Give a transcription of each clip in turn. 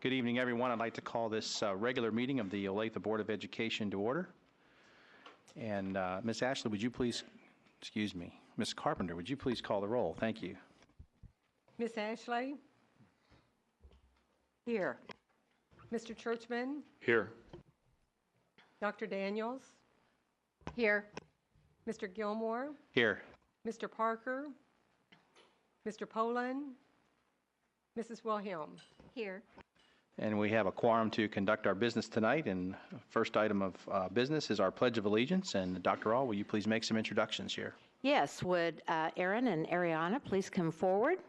Good evening, everyone. I'd like to call this regular meeting of the Olathe Board of Education to order. And Ms. Ashley, would you please, excuse me, Ms. Carpenter, would you please call the roll? Thank you. Miss Ashley? Here. Mr. Churchman? Here. Dr. Daniels? Here. Mr. Gilmore? Here. Mr. Parker? Mr. Poland? Mrs. Wilhelm? Here. And we have a quorum to conduct our business tonight. And first item of business is our Pledge of Allegiance. And Dr. All, will you please make some introductions here? Yes, would Aaron and Ariana please come forward?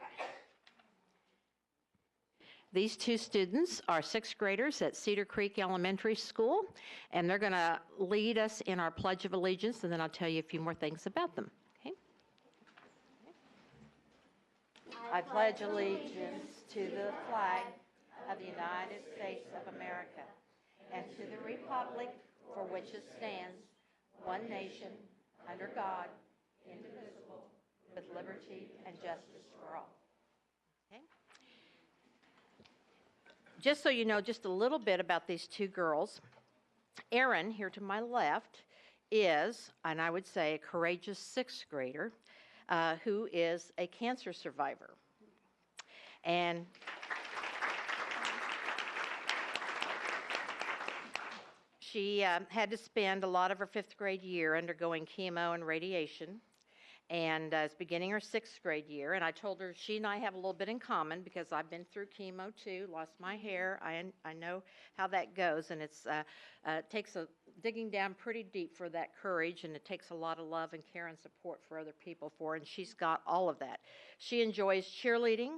These two students are sixth graders at Cedar Creek Elementary School, and they're going to lead us in our Pledge of Allegiance, and then I'll tell you a few more things about them. Okay? I pledge allegiance to the flag of the United States of America and to the republic for which it stands, one nation, under God, indivisible, with liberty and justice for all. Okay. Just so you know just a little bit about these two girls, Erin, here to my left, is, and I would say, a courageous sixth grader who is a cancer survivor. And she had to spend a lot of her fifth grade year undergoing chemo and radiation, and is beginning her sixth grade year. And I told her she and I have a little bit in common because I've been through chemo too, lost my hair. I know how that goes, and it takes digging down pretty deep for that courage, and it takes a lot of love and care and support for other people for her, and she's got all of that. She enjoys cheerleading,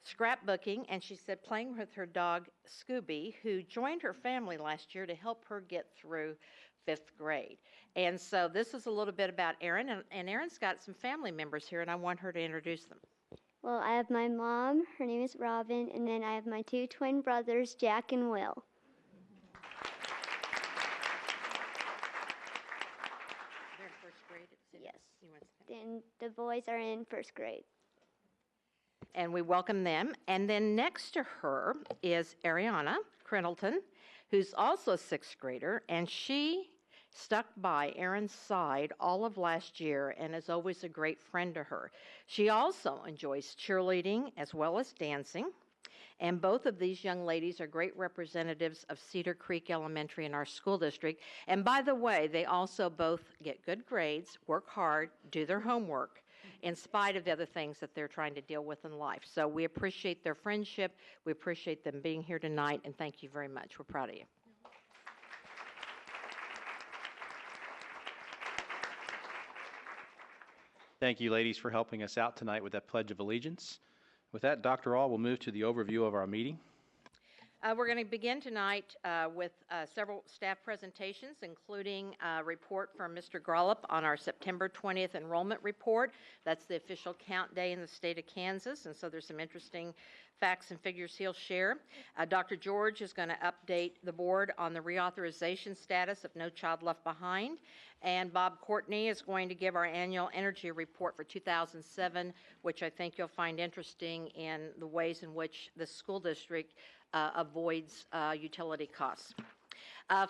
scrapbooking, and she said playing with her dog Scooby, who joined her family last year to help her get through fifth grade. And so this is a little bit about Erin, and Erin's got some family members here, and I want her to introduce them. Well, I have my mom, her name is Robin, and then I have my two twin brothers, Jack and Will. They're in first grade at City. Yes. Then the boys are in first grade. And we welcome them. And then next to her is Ariana Crendleton, who's also a sixth grader, and she stuck by Erin's side all of last year and is always a great friend to her. She also enjoys cheerleading as well as dancing, and both of these young ladies are great representatives of Cedar Creek Elementary in our school district. And by the way, they also both get good grades, work hard, do their homework, in spite of the other things that they're trying to deal with in life. So we appreciate their friendship, we appreciate them being here tonight, and thank you very much. We're proud of you. Thank you, ladies, for helping us out tonight with that Pledge of Allegiance. With that, Dr. All will move to the overview of our meeting. We're going to begin tonight with several staff presentations, including a report from Mr. Grollup on our September 20th enrollment report. That's the official count day in the state of Kansas, and so there's some interesting facts and figures he'll share. Dr. George is going to update the board on the reauthorization status of No Child Left Behind, and Bob Courtney is going to give our annual energy report for 2007, which I think you'll find interesting in the ways in which the school district avoids utility costs.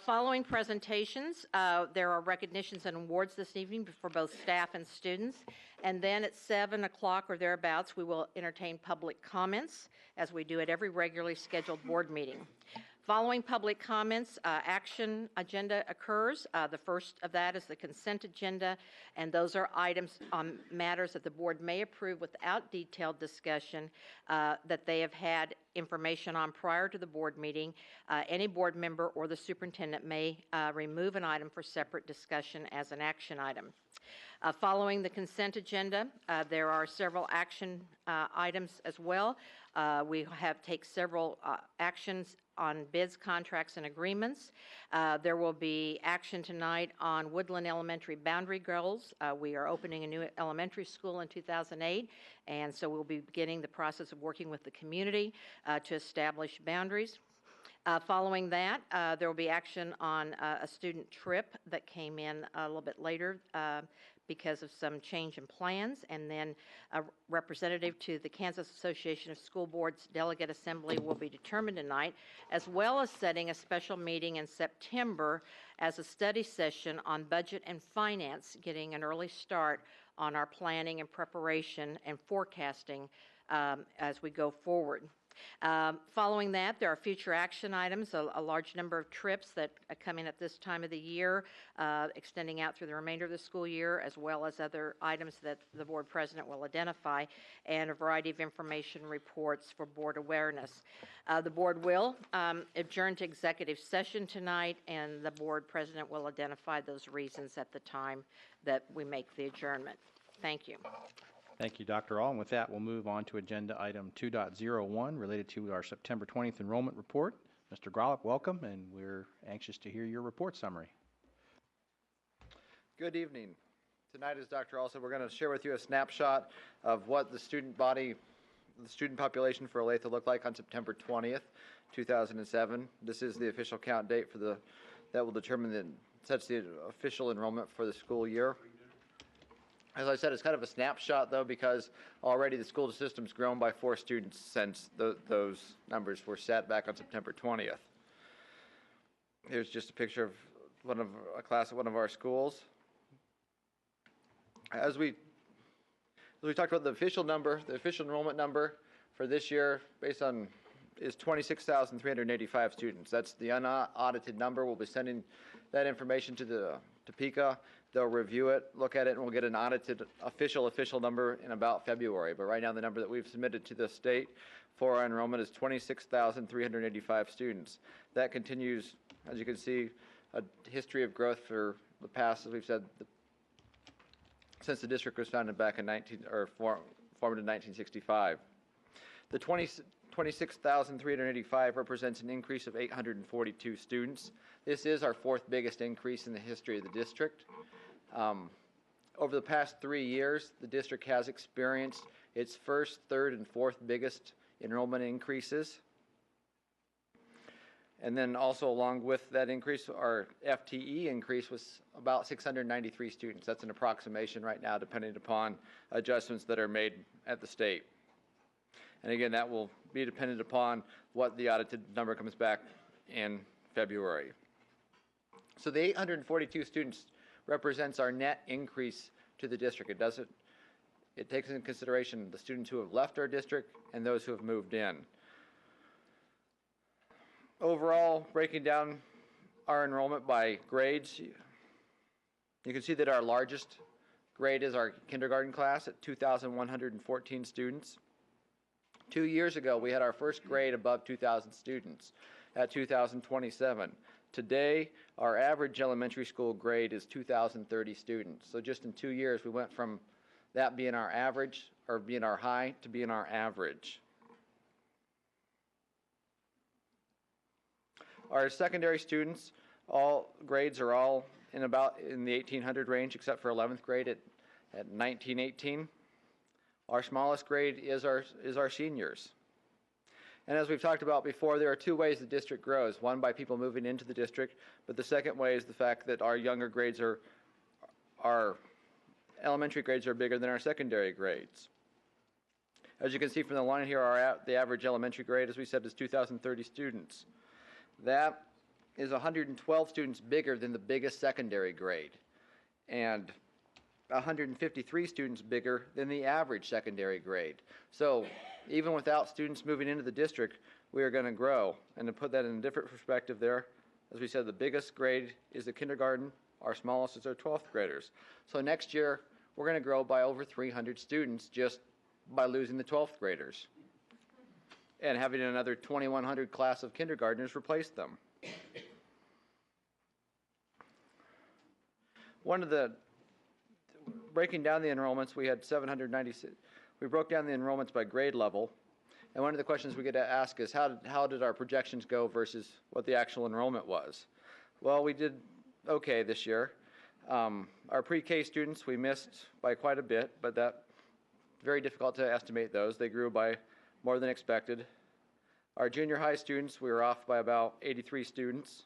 Following presentations, there are recognitions and awards this evening for both staff and students. And then at 7 o'clock or thereabouts, we will entertain public comments, as we do at every regularly scheduled board meeting. Following public comments, action agenda occurs. The first of that is the consent agenda, and those are items on matters that the board may approve without detailed discussion that they have had information on prior to the board meeting. Any board member or the superintendent may remove an item for separate discussion as an action item. Following the consent agenda, there are several action items as well. We have take several actions on bids, contracts, and agreements. There will be action tonight on Woodland Elementary boundary goals. We are opening a new elementary school in 2008, and so we'll be beginning the process of working with the community to establish boundaries. Following that, there will be action on a student trip that came in a little bit later, because of some change in plans, and then a representative to the Kansas Association of School Boards Delegate Assembly will be determined tonight, as well as setting a special meeting in September as a study session on budget and finance, getting an early start on our planning and preparation and forecasting as we go forward. Following that, there are future action items, a large number of trips that are coming at this time of the year, extending out through the remainder of the school year, as well as other items that the board president will identify, and a variety of information reports for board awareness. The board will adjourn to executive session tonight, and the board president will identify those reasons at the time that we make the adjournment. Thank you. Thank you, Dr. All. And with that, we'll move on to agenda item 2.01 related to our September 20th enrollment report. Mr. Grolop, welcome, and we're anxious to hear your report summary. Good evening. Tonight, as Dr. All said, we're going to share with you a snapshot of what the student population for Olathe looked like on September 20th, 2007. This is the official count date for that will determine sets the official enrollment for the school year. As I said, it's kind of a snapshot, though, because already the school system's grown by 4 students since those numbers were set back on September 20th. Here's just a picture of a class at one of our schools. As we talked about the official enrollment number for this year is 26,385 students. That's the unaudited number. We'll be sending that information to PICA. They'll review it, look at it, and we'll get an audited official number in about February. But right now, the number that we've submitted to the state for our enrollment is 26,385 students. That continues, as you can see, a history of growth for the past, as we've said, since the district was founded back in formed in 1965. The 26,385 represents an increase of 842 students. This is our 4th biggest increase in the history of the district. Over the past 3 years, the district has experienced its 1st, 3rd, and 4th biggest enrollment increases. And then also along with that increase, our FTE increase was about 693 students. That's an approximation right now, depending upon adjustments that are made at the state. And again, that will be dependent upon what the audited number comes back in February. So the 842 students represents our net increase to the district. It takes into consideration the students who have left our district and those who have moved in. Overall, breaking down our enrollment by grades, you can see that our largest grade is our kindergarten class at 2,114 students. 2 years ago, we had our first grade above 2,000 students at 2,027. Today, our average elementary school grade is 2,030 students. So just in 2 years, we went from that being our average, or being our high, to being our average. Our secondary students, all grades are all in the 1,800 range, except for 11th grade at 1,918. Our smallest grade is our seniors. And as we've talked about before, there are 2 ways the district grows. One, by people moving into the district, but the second way is the fact that our younger grades our elementary grades are bigger than our secondary grades. As you can see from the line here, the average elementary grade, as we said, is 2,030 students. That is 112 students bigger than the biggest secondary grade, and 153 students bigger than the average secondary grade. So even without students moving into the district, we are going to grow. And to put that in a different perspective there, as we said, the biggest grade is the kindergarten. Our smallest is our 12th graders. So next year, we're going to grow by over 300 students just by losing the 12th graders and having another 2,100 class of kindergartners replace them. Breaking down the enrollments, we had 796. We broke down the enrollments by grade level, and one of the questions we get to ask is how did our projections go versus what the actual enrollment was? Well, we did okay this year. Our pre-K students, we missed by quite a bit, but that's very difficult to estimate those. They grew by more than expected. Our junior high students, we were off by about 83 students.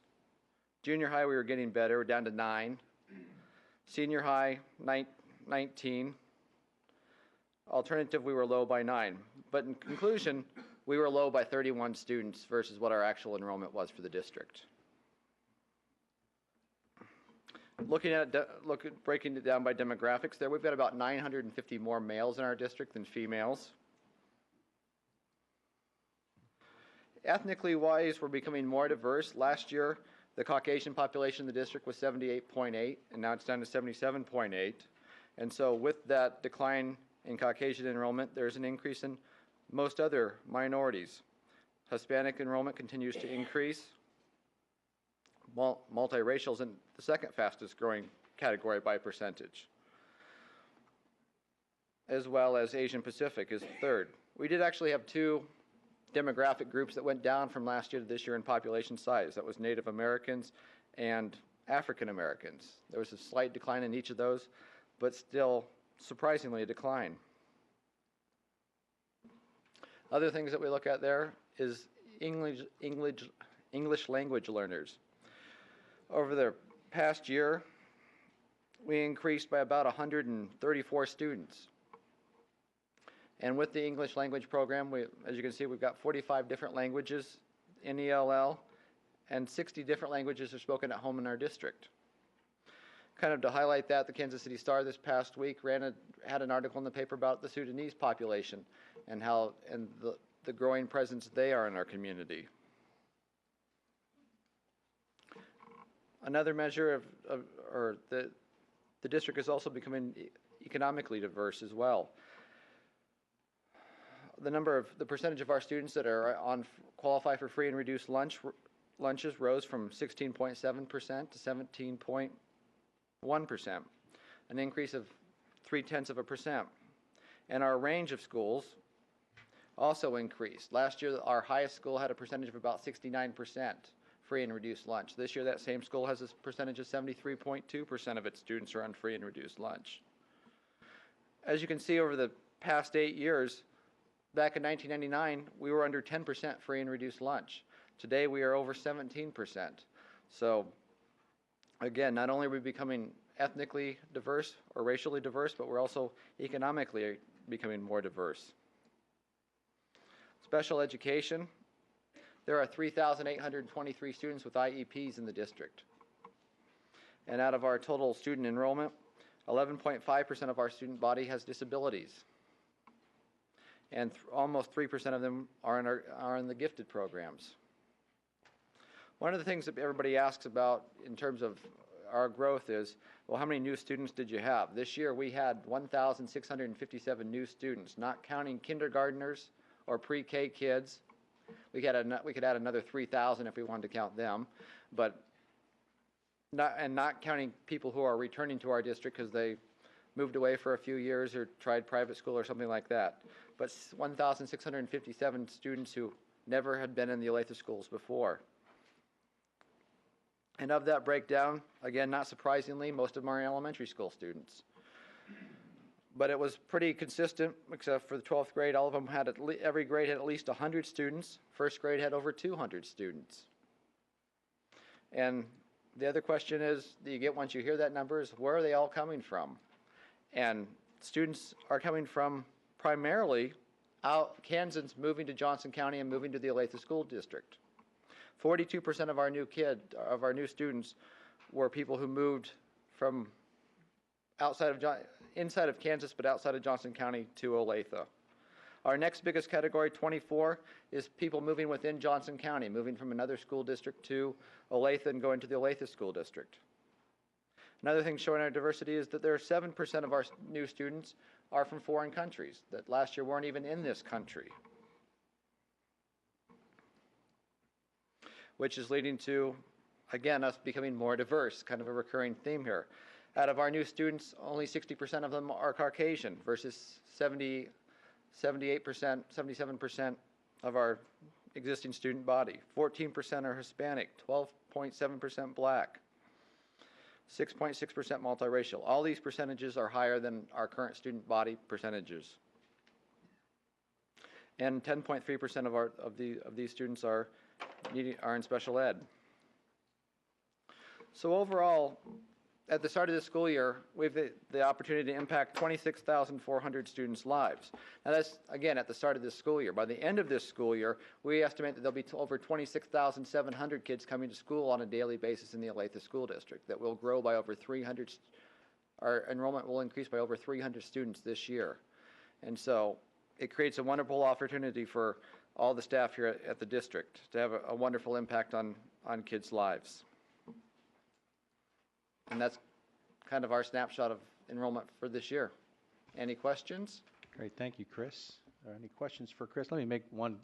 Junior high, we were getting better. We're down to 9. Senior high, 19. Alternative, we were low by 9. But in conclusion, we were low by 31 students versus what our actual enrollment was for the district. Looking at breaking it down by demographics there, we've got about 950 more males in our district than females. Ethnically wise, we're becoming more diverse. Last year, the Caucasian population in the district was 78.8, and now it's down to 77.8. And so with that decline in Caucasian enrollment, there's an increase in most other minorities. Hispanic enrollment continues to increase. Multiracial is in the second fastest growing category by percentage, as well as Asian Pacific is third. We did actually have two demographic groups that went down from last year to this year in population size. That was Native Americans and African Americans. There was a slight decline in each of those, but still surprisingly a decline. Other things that we look at there is English language learners. Over the past year, we increased by about 134 students. And with the English language program, as you can see, we've got 45 different languages in ELL, and 60 different languages are spoken at home in our district. Kind of to highlight that, the Kansas City Star this past week had an article in the paper about the Sudanese population and the growing presence they are in our community. Another measure the district is also becoming economically diverse as well. The percentage of our students that are qualify for free and reduced lunches rose from 16.7% to 17.1%, an increase of 0.3%. And our range of schools also increased. Last year, our highest school had a percentage of about 69% free and reduced lunch. This year, that same school has a percentage of 73.2% of its students are on free and reduced lunch. As you can see, over the past 8 years, back in 1999, we were under 10% free and reduced lunch. Today, we are over 17%. So, again, not only are we becoming ethnically diverse or racially diverse, but we're also economically becoming more diverse. Special education. There are 3,823 students with IEPs in the district. And out of our total student enrollment, 11.5% of our student body has disabilities. And almost 3% of them are in the gifted programs. One of the things that everybody asks about in terms of our growth is, well, how many new students did you have? This year we had 1,657 new students, not counting kindergartners or pre-K kids. We could add another 3,000 if we wanted to count them, but not counting people who are returning to our district because they moved away for a few years or tried private school or something like that. But 1,657 students who never had been in the Olathe schools before. And of that breakdown, again, not surprisingly, most of them are elementary school students. But it was pretty consistent, except for the 12th grade. All of them had, every grade had at least 100 students. First grade had over 200 students. And the other question is, that you get once you hear that number is, where are they all coming from? And students are coming from primarily Kansans moving to Johnson County and moving to the Olathe School District. 42% of our new students were people who moved from inside of Kansas, but outside of Johnson County to Olathe. Our next biggest category, 24, is people moving within Johnson County, moving from another school district to Olathe and going to the Olathe School District. Another thing showing our diversity is that there are 7% of our new students are from foreign countries that last year weren't even in this country, which is leading to, again, us becoming more diverse, kind of a recurring theme here. Out of our new students, only 60% of them are Caucasian versus 78%, 77% of our existing student body. 14% are Hispanic, 12.7% Black, 6.6% multiracial. All these percentages are higher than our current student body percentages. And 10.3% of these students are in special ed. So overall, at the start of this school year, we have the opportunity to impact 26,400 students' lives. Now that's, again, at the start of this school year. By the end of this school year, we estimate that there'll be over 26,700 kids coming to school on a daily basis in the Olathe School District. That will grow by over 300, our enrollment will increase by over 300 students this year. And so it creates a wonderful opportunity for all the staff here at the district to have a wonderful impact on kids' lives. And that's kind of our snapshot of enrollment for this year. Any questions? Great, thank you, Chris. Are any questions for Chris? Let me make one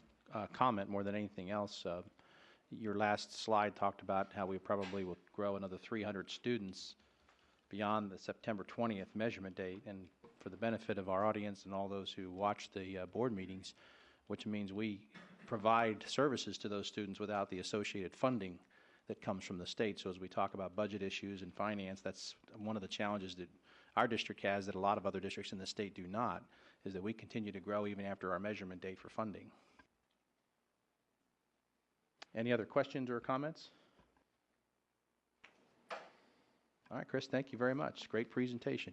comment more than anything else. Your last slide talked about how we probably will grow another 300 students beyond the September 20th measurement date, and for the benefit of our audience and all those who watch the board meetings, which means we provide services to those students without the associated funding that comes from the state. So as we talk about budget issues and finance, that's one of the challenges that our district has that a lot of other districts in the state do not, is that we continue to grow even after our measurement date for funding. Any other questions or comments? All right, Chris, thank you very much. Great presentation.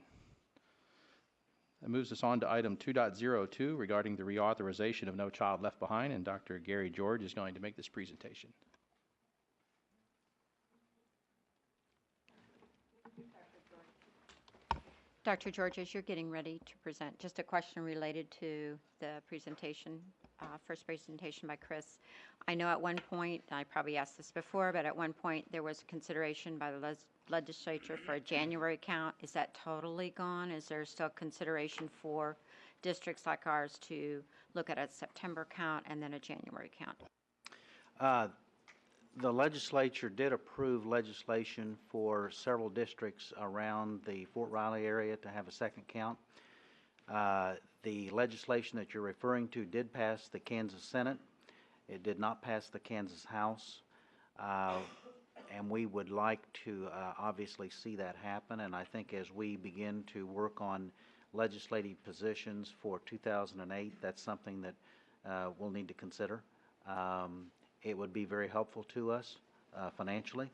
That moves us on to item 2.02 regarding the reauthorization of No Child Left Behind, and Dr. Gary George is going to make this presentation. Dr. George, as you're getting ready to present, just a question related to the presentation, first presentation by Chris. I know at one point, I probably asked this before, but at one point there was consideration by the legislature for a January count. Is that totally gone? Is there still consideration for districts like ours to look at a September count and then a January count? The legislature did approve legislation for several districts around the Fort Riley area to have a second count. The legislation that you're referring to did pass the Kansas Senate. It did not pass the Kansas House. And we would like to obviously see that happen. And I think as we begin to work on legislative positions for 2008, that's something that we'll need to consider. It would be very helpful to us financially.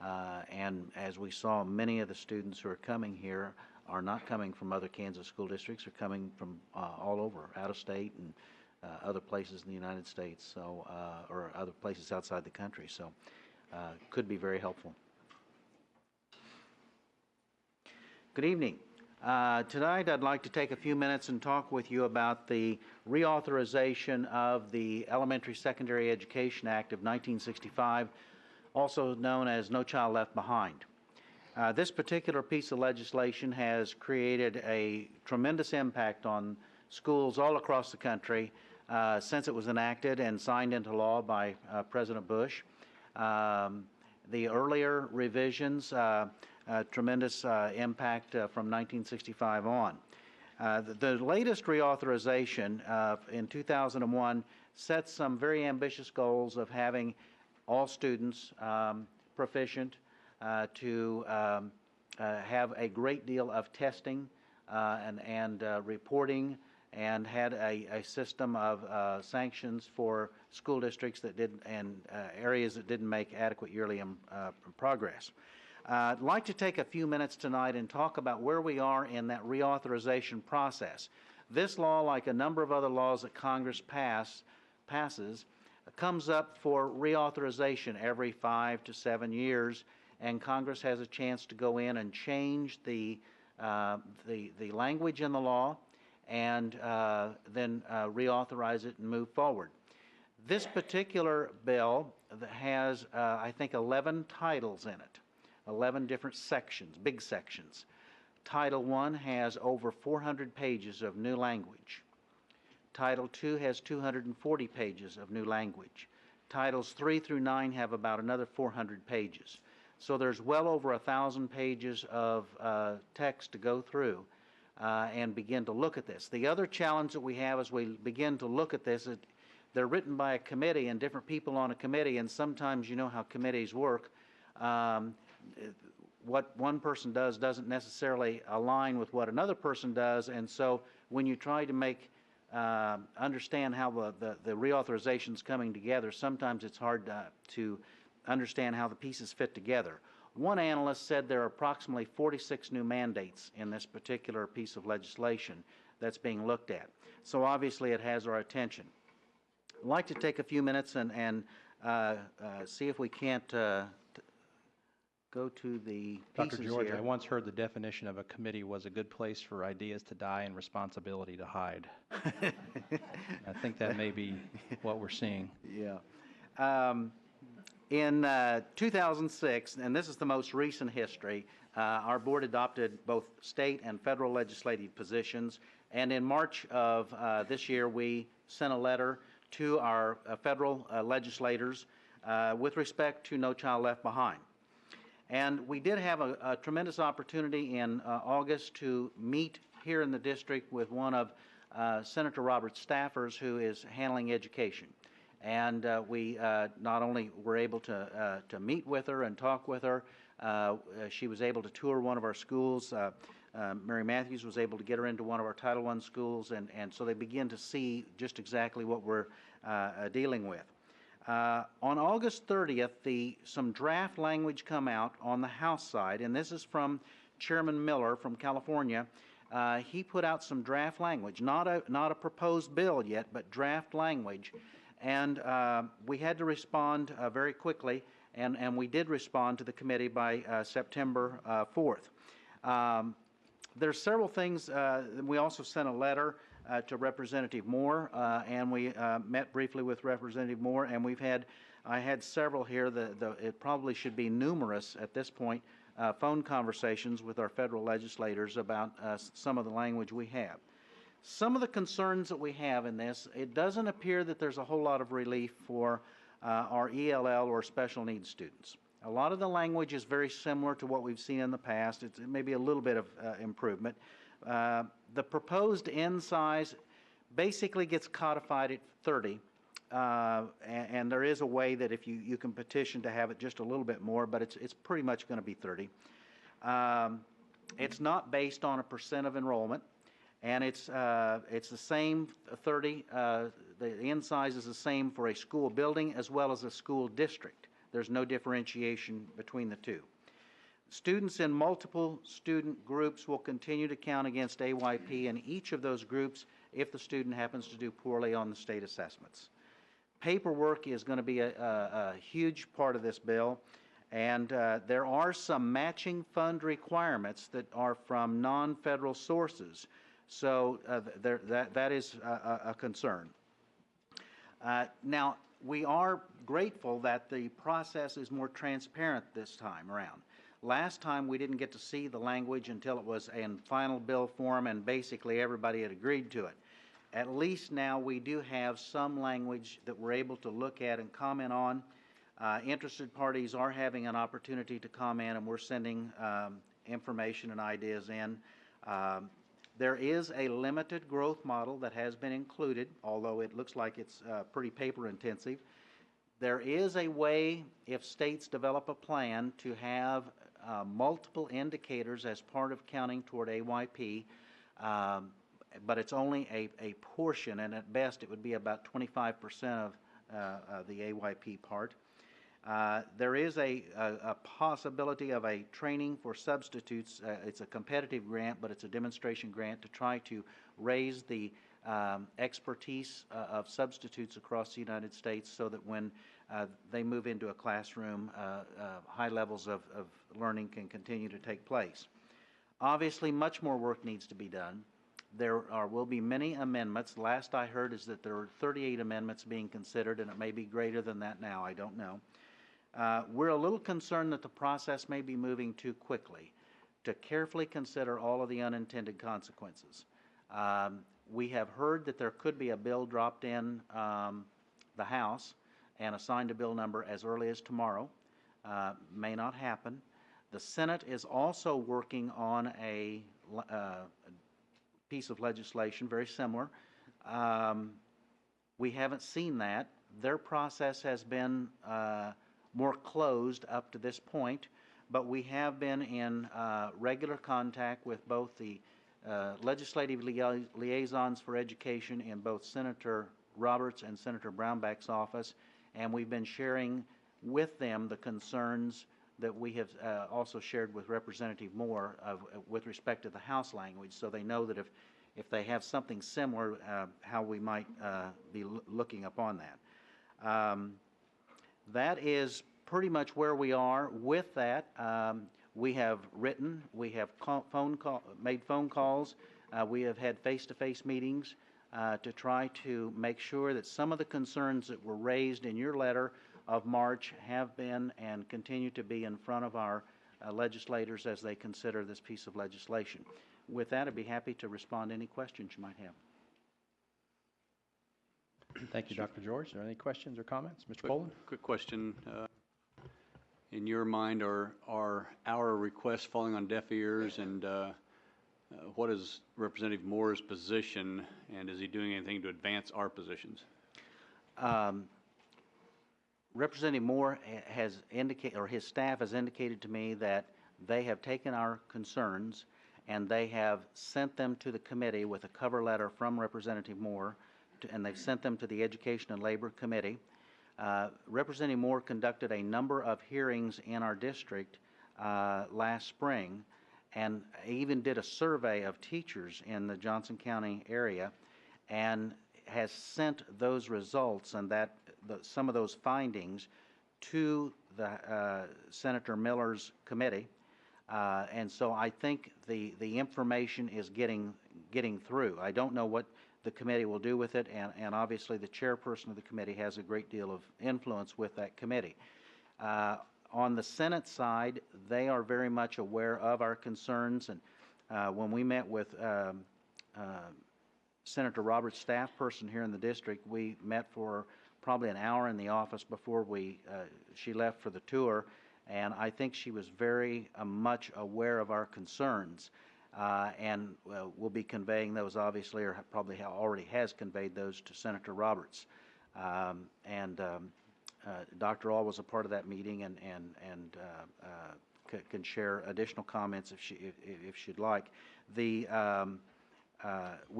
And as we saw, many of the students who are coming here are not coming from other Kansas school districts, are coming from all over, out of state and other places in the United States, so or other places outside the country. So could be very helpful. Good evening. Tonight I'd like to take a few minutes and talk with you about the reauthorization of the Elementary Secondary Education Act of 1965, also known as No Child Left Behind. This particular piece of legislation has created a tremendous impact on schools all across the country since it was enacted and signed into law by President Bush. The earlier revisions tremendous impact from 1965 on. The latest reauthorization in 2001 sets some very ambitious goals of having all students proficient, to have a great deal of testing and reporting, and had a system of sanctions for school districts that did and areas that didn't make adequate yearly progress. I'd like to take a few minutes tonight and talk about where we are in that reauthorization process. This law, like a number of other laws that Congress passes, comes up for reauthorization every 5 to 7 years, and Congress has a chance to go in and change the language in the law and then reauthorize it and move forward. This particular bill has, I think, 11 titles in it. 11 different sections, big sections. Title I has over 400 pages of new language. Title II has 240 pages of new language. Titles 3 through 9 have about another 400 pages. So there's well over 1,000 pages of text to go through and begin to look at this. The other challenge that we have as we begin to look at this is they're written by a committee and different people on a committee, and sometimes you know how committees work. What one person does doesn't necessarily align with what another person does, and so when you try to make understand how the reauthorization is coming together, sometimes it's hard to understand how the pieces fit together. One analyst said there are approximately 46 new mandates in this particular piece of legislation that's being looked at. So obviously it has our attention. I'd like to take a few minutes and see if we can't go to the Dr. pieces George, here. I once heard the definition of a committee was a good place for ideas to die and responsibility to hide. I think that may be what we're seeing. Yeah. In 2006, and this is the most recent history, our board adopted both state and federal legislative positions, and in March of this year, we sent a letter to our federal legislators with respect to No Child Left Behind. And we did have a tremendous opportunity in August to meet here in the district with one of Senator Roberts' staffers who is handling education. And we not only were able to meet with her and talk with her, she was able to tour one of our schools. Mary Matthews was able to get her into one of our Title I schools, and so they begin to see just exactly what we're dealing with. On August 30th, some draft language come out on the House side, and this is from Chairman Miller from California. He put out some draft language, not a proposed bill yet, but draft language, and we had to respond very quickly, and we did respond to the committee by September 4th. There's several things. We also sent a letter to Representative Moore, and we met briefly with Representative Moore, and I had several here. It probably should be numerous at this point, phone conversations with our federal legislators about some of the language we have. Some of the concerns that we have in this, it doesn't appear that there's a whole lot of relief for our ELL or special needs students. A lot of the language is very similar to what we've seen in the past. It may be a little bit of improvement. The proposed N size basically gets codified at 30, and there is a way that if you can petition to have it just a little bit more, but it's pretty much going to be 30. It's not based on a % of enrollment, and it's the same 30. The N size is the same for a school building as well as a school district. There's no differentiation between the two. Students in multiple student groups will continue to count against AYP in each of those groups if the student happens to do poorly on the state assessments. Paperwork is going to be a huge part of this bill, and there are some matching fund requirements that are from non-federal sources, so that is a concern. Now, we are grateful that the process is more transparent this time around. Last time we didn't get to see the language until it was in final bill form and basically everybody had agreed to it. At least now we do have some language that we're able to look at and comment on. Interested parties are having an opportunity to comment, and we're sending information and ideas in. There is a limited growth model that has been included, although it looks like it's pretty paper intensive. There is a way, if states develop a plan, to have multiple indicators as part of counting toward AYP, but it's only a portion, and at best it would be about 25% of the AYP part. There is a possibility of a training for substitutes. It's a competitive grant, but it's a demonstration grant to try to raise the expertise of substitutes across the United States so that when they move into a classroom, high levels of learning can continue to take place. Obviously, much more work needs to be done. There will be many amendments. Last I heard is that there are 38 amendments being considered, and it may be greater than that now. I don't know. We're a little concerned that the process may be moving too quickly to carefully consider all of the unintended consequences. We have heard that there could be a bill dropped in the House and assigned a bill number as early as tomorrow. May not happen. The Senate is also working on a piece of legislation very similar. We haven't seen that. Their process has been more closed up to this point, but we have been in regular contact with both the legislative liaisons for education in both Senator Roberts and Senator Brownback's office, and we've been sharing with them the concerns that we have also shared with Representative Moore with respect to the House language, so they know that if they have something similar, how we might be looking upon that. That is pretty much where we are. With that, we have written, we have made phone calls, we have had face-to-face meetings to try to make sure that some of the concerns that were raised in your letter of March have been and continue to be in front of our legislators as they consider this piece of legislation. With that, I'd be happy to respond to any questions you might have. Thank you, Dr. George. Are there any questions or comments? Mr. Poland? Quick question. In your mind, are our requests falling on deaf ears, and what is Representative Moore's position, and is he doing anything to advance our positions? Representative Moore has indicated, or his staff has indicated to me that they have taken our concerns and they have sent them to the committee with a cover letter from Representative Moore, and they've sent them to the Education and Labor Committee. Representative Moore conducted a number of hearings in our district last spring, and even did a survey of teachers in the Johnson County area, and has sent those results and some of those findings to the Senator Miller's committee. And so I think the information is getting through. I don't know what the committee will do with it, and obviously the chairperson of the committee has a great deal of influence with that committee. On the Senate side, they are very much aware of our concerns, and when we met with Senator Roberts' staff person here in the district, we met for probably an hour in the office before she left for the tour, and I think she was very much aware of our concerns, and will be conveying those, obviously, or probably already has conveyed those to Senator Roberts. Dr. All was a part of that meeting, and can share additional comments if she'd like. We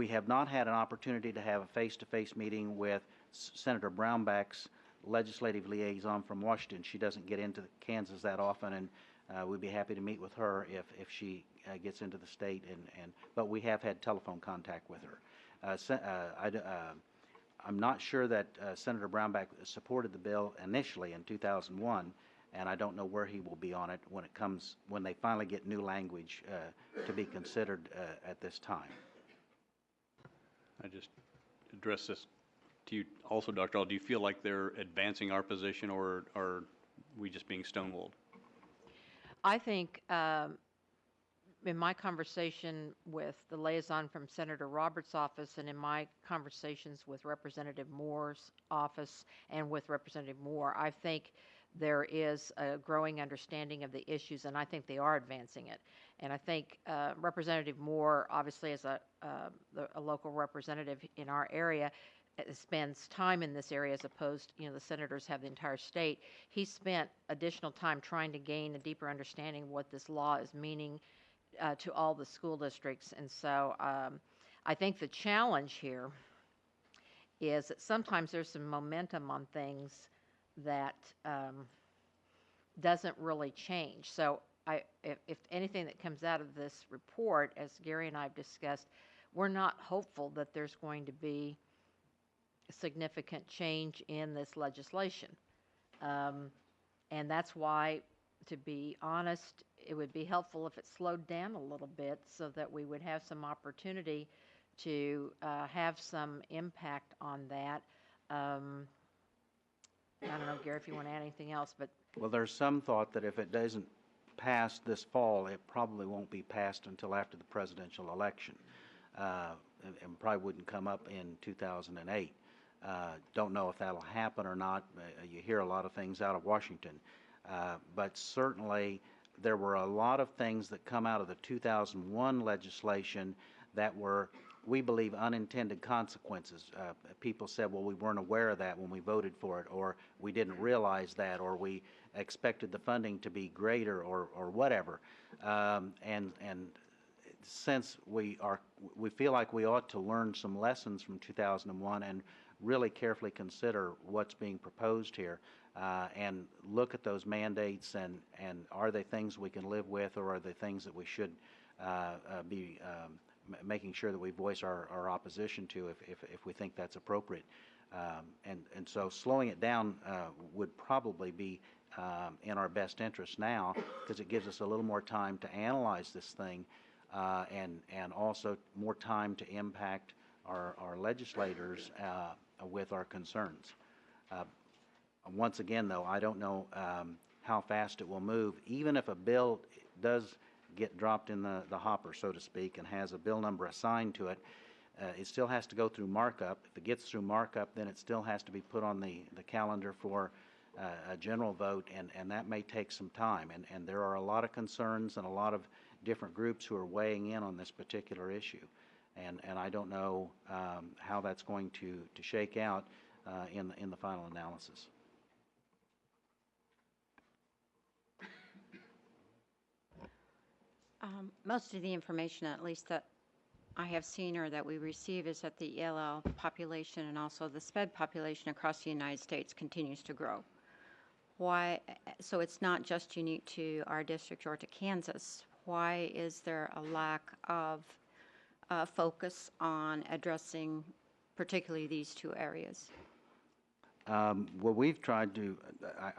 have not had an opportunity to have a face-to-face meeting with Senator Brownback's legislative liaison from Washington. She doesn't get into Kansas that often, and we'd be happy to meet with her if she gets into the state. But we have had telephone contact with her. I'm not sure that Senator Brownback supported the bill initially in 2001, and I don't know where he will be on it when they finally get new language to be considered at this time. I just address this to you also, Dr. All. Do you feel like they're advancing our position, or are we just being stonewalled? I think in my conversation with the liaison from Senator Roberts' office, and in my conversations with Representative Moore's office and with Representative Moore, I think there is a growing understanding of the issues, and I think they are advancing it. And I think Representative Moore, obviously as a local representative in our area, spends time in this area as opposed, the senators have the entire state. He spent additional time trying to gain a deeper understanding of what this law is meaning to all the school districts. And so I think the challenge here is that sometimes there's some momentum on things that doesn't really change. So if anything that comes out of this report, as Gary and I have discussed, we're not hopeful that there's going to be a significant change in this legislation. And that's why, to be honest, it would be helpful if it slowed down a little bit so that we would have some opportunity to have some impact on that. I don't know, Gary, if you want to add anything else, but... Well, there's some thought that if it doesn't pass this fall, it probably won't be passed until after the presidential election, and probably wouldn't come up in 2008. Don't know if that'll happen or not. You hear a lot of things out of Washington. But certainly there were a lot of things that come out of the 2001 legislation that were, we believe, unintended consequences. People said, well, we weren't aware of that when we voted for it, or we didn't realize that, or we expected the funding to be greater, or whatever. And since we feel like we ought to learn some lessons from 2001 and really carefully consider what's being proposed here, and look at those mandates and are they things we can live with, or are they things that we should be making sure that we voice our opposition to if we think that's appropriate. And so slowing it down would probably be in our best interest now, because it gives us a little more time to analyze this thing and also more time to impact our legislators with our concerns. Once again, though, I don't know how fast it will move. Even if a bill does get dropped in the hopper, so to speak, and has a bill number assigned to it, it still has to go through markup. If it gets through markup, then it still has to be put on the calendar for a general vote, and that may take some time. And there are a lot of concerns and a lot of different groups who are weighing in on this particular issue. And I don't know how that's going to shake out in the final analysis. Most of the information, at least that I have seen or that we receive, is that the ELL population and also the SPED population across the United States continues to grow. Why? So it's not just unique to our district or to Kansas. Why is there a lack of focus on addressing particularly these two areas? Well, we've tried to,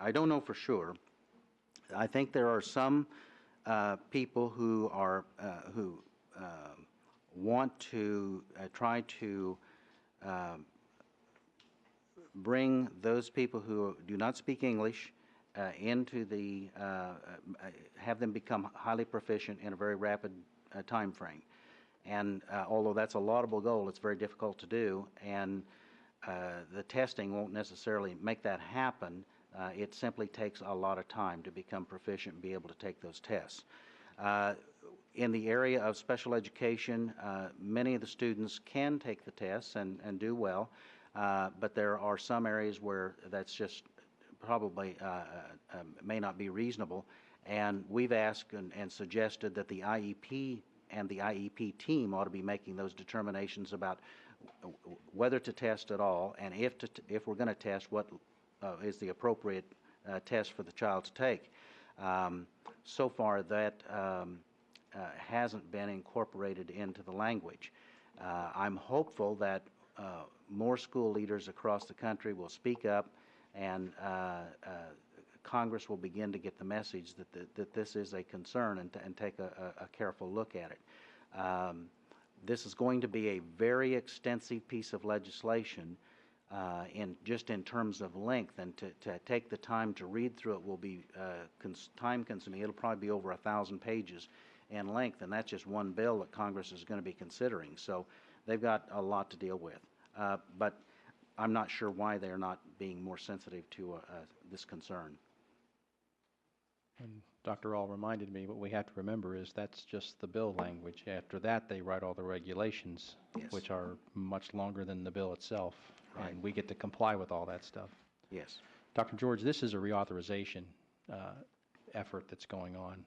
I don't know for sure. I think there are some people who are want to try to bring those people who do not speak English into the have them become highly proficient in a very rapid time frame. And although that's a laudable goal, it's very difficult to do, and the testing won't necessarily make that happen. It simply takes a lot of time to become proficient and be able to take those tests. In the area of special education, many of the students can take the tests and do well, but there are some areas where that's just probably may not be reasonable. And we've asked and suggested that the IEP and the IEP team ought to be making those determinations about whether to test at all, and if we're going to test, what is the appropriate test for the child to take. So far, that hasn't been incorporated into the language. I'm hopeful that more school leaders across the country will speak up, and Congress will begin to get the message that this is a concern and take a careful look at it. This is going to be a very extensive piece of legislation just in terms of length, and to take the time to read through it will be time consuming. It'll probably be over 1,000 pages in length, and that's just one bill that Congress is going to be considering. So they've got a lot to deal with. But I'm not sure why they're not being more sensitive to this concern. And Dr. All reminded me, what we have to remember is that's just the bill language. After that, they write all the regulations, Yes. which are much longer than the bill itself. Right. And we get to comply with all that stuff. Yes. Dr. George, this is a reauthorization effort that's going on.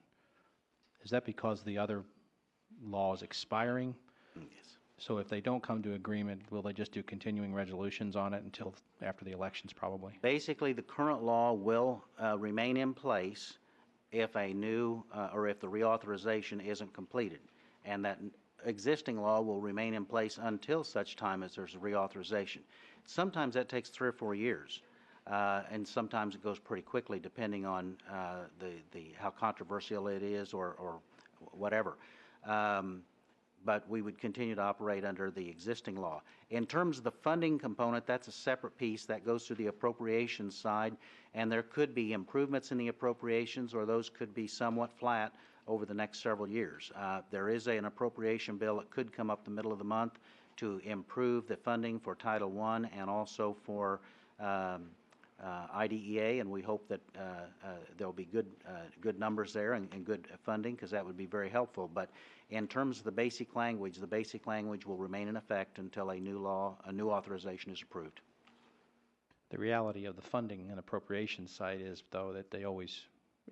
Is that because the other law is expiring? Yes. So if they don't come to agreement, will they just do continuing resolutions on it until after the elections, probably? Basically, the current law will remain in place if a new or if the reauthorization isn't completed, and that existing law will remain in place until such time as there's a reauthorization. Sometimes that takes 3 or 4 years, and sometimes it goes pretty quickly, depending on how controversial it is or whatever. But we would continue to operate under the existing law. In terms of the funding component, that's a separate piece that goes through the appropriations side, and there could be improvements in the appropriations, or those could be somewhat flat over the next several years. There is an appropriation bill that could come up the middle of the month to improve the funding for Title I and also for IDEA, and we hope that there'll be good numbers there and good funding, because that would be very helpful. But in terms of the basic language will remain in effect until a new authorization is approved. The reality of the funding and appropriation side is, though, that they always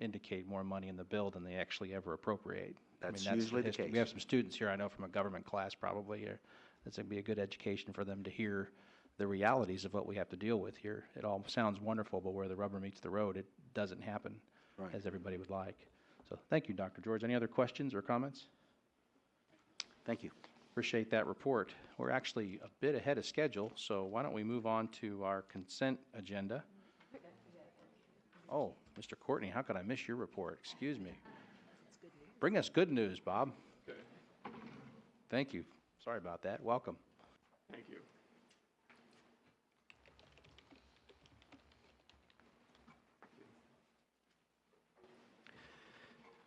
indicate more money in the bill than they actually ever appropriate. That's the usually the history. case. We have some students here, I know, from a government class probably. This would be a good education for them to hear the realities of what we have to deal with here. It all sounds wonderful, but where the rubber meets the road, it doesn't happen Right. as everybody would like. So thank you, Dr. George. Any other questions or comments? Thank you. Appreciate that report. We're actually a bit ahead of schedule, so why don't we move on to our consent agenda? Oh, Mr. Courtney, how could I miss your report? Excuse me. Bring us good news, Bob. Thank you. Sorry about that. Welcome. Thank you.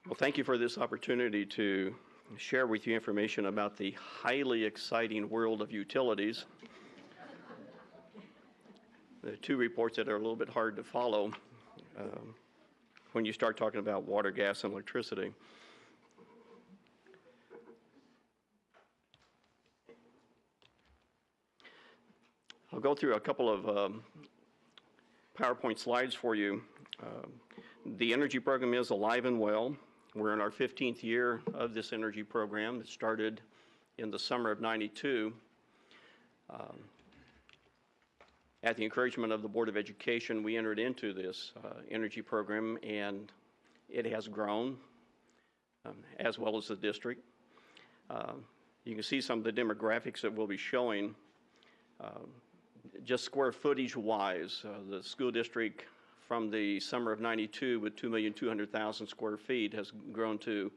Well, thank you for this opportunity to share with you information about the highly exciting world of utilities. The two reports that are a little bit hard to follow when you start talking about water, gas, and electricity. I'll go through a couple of PowerPoint slides for you. The energy program is alive and well. We're in our 15th year of this energy program. It started in the summer of '92 at the encouragement of the Board of Education. We entered into this energy program, and it has grown as well as the district. You can see some of the demographics that we'll be showing. Just square footage wise, the school district from the summer of '92 with 2,200,000 square feet has grown to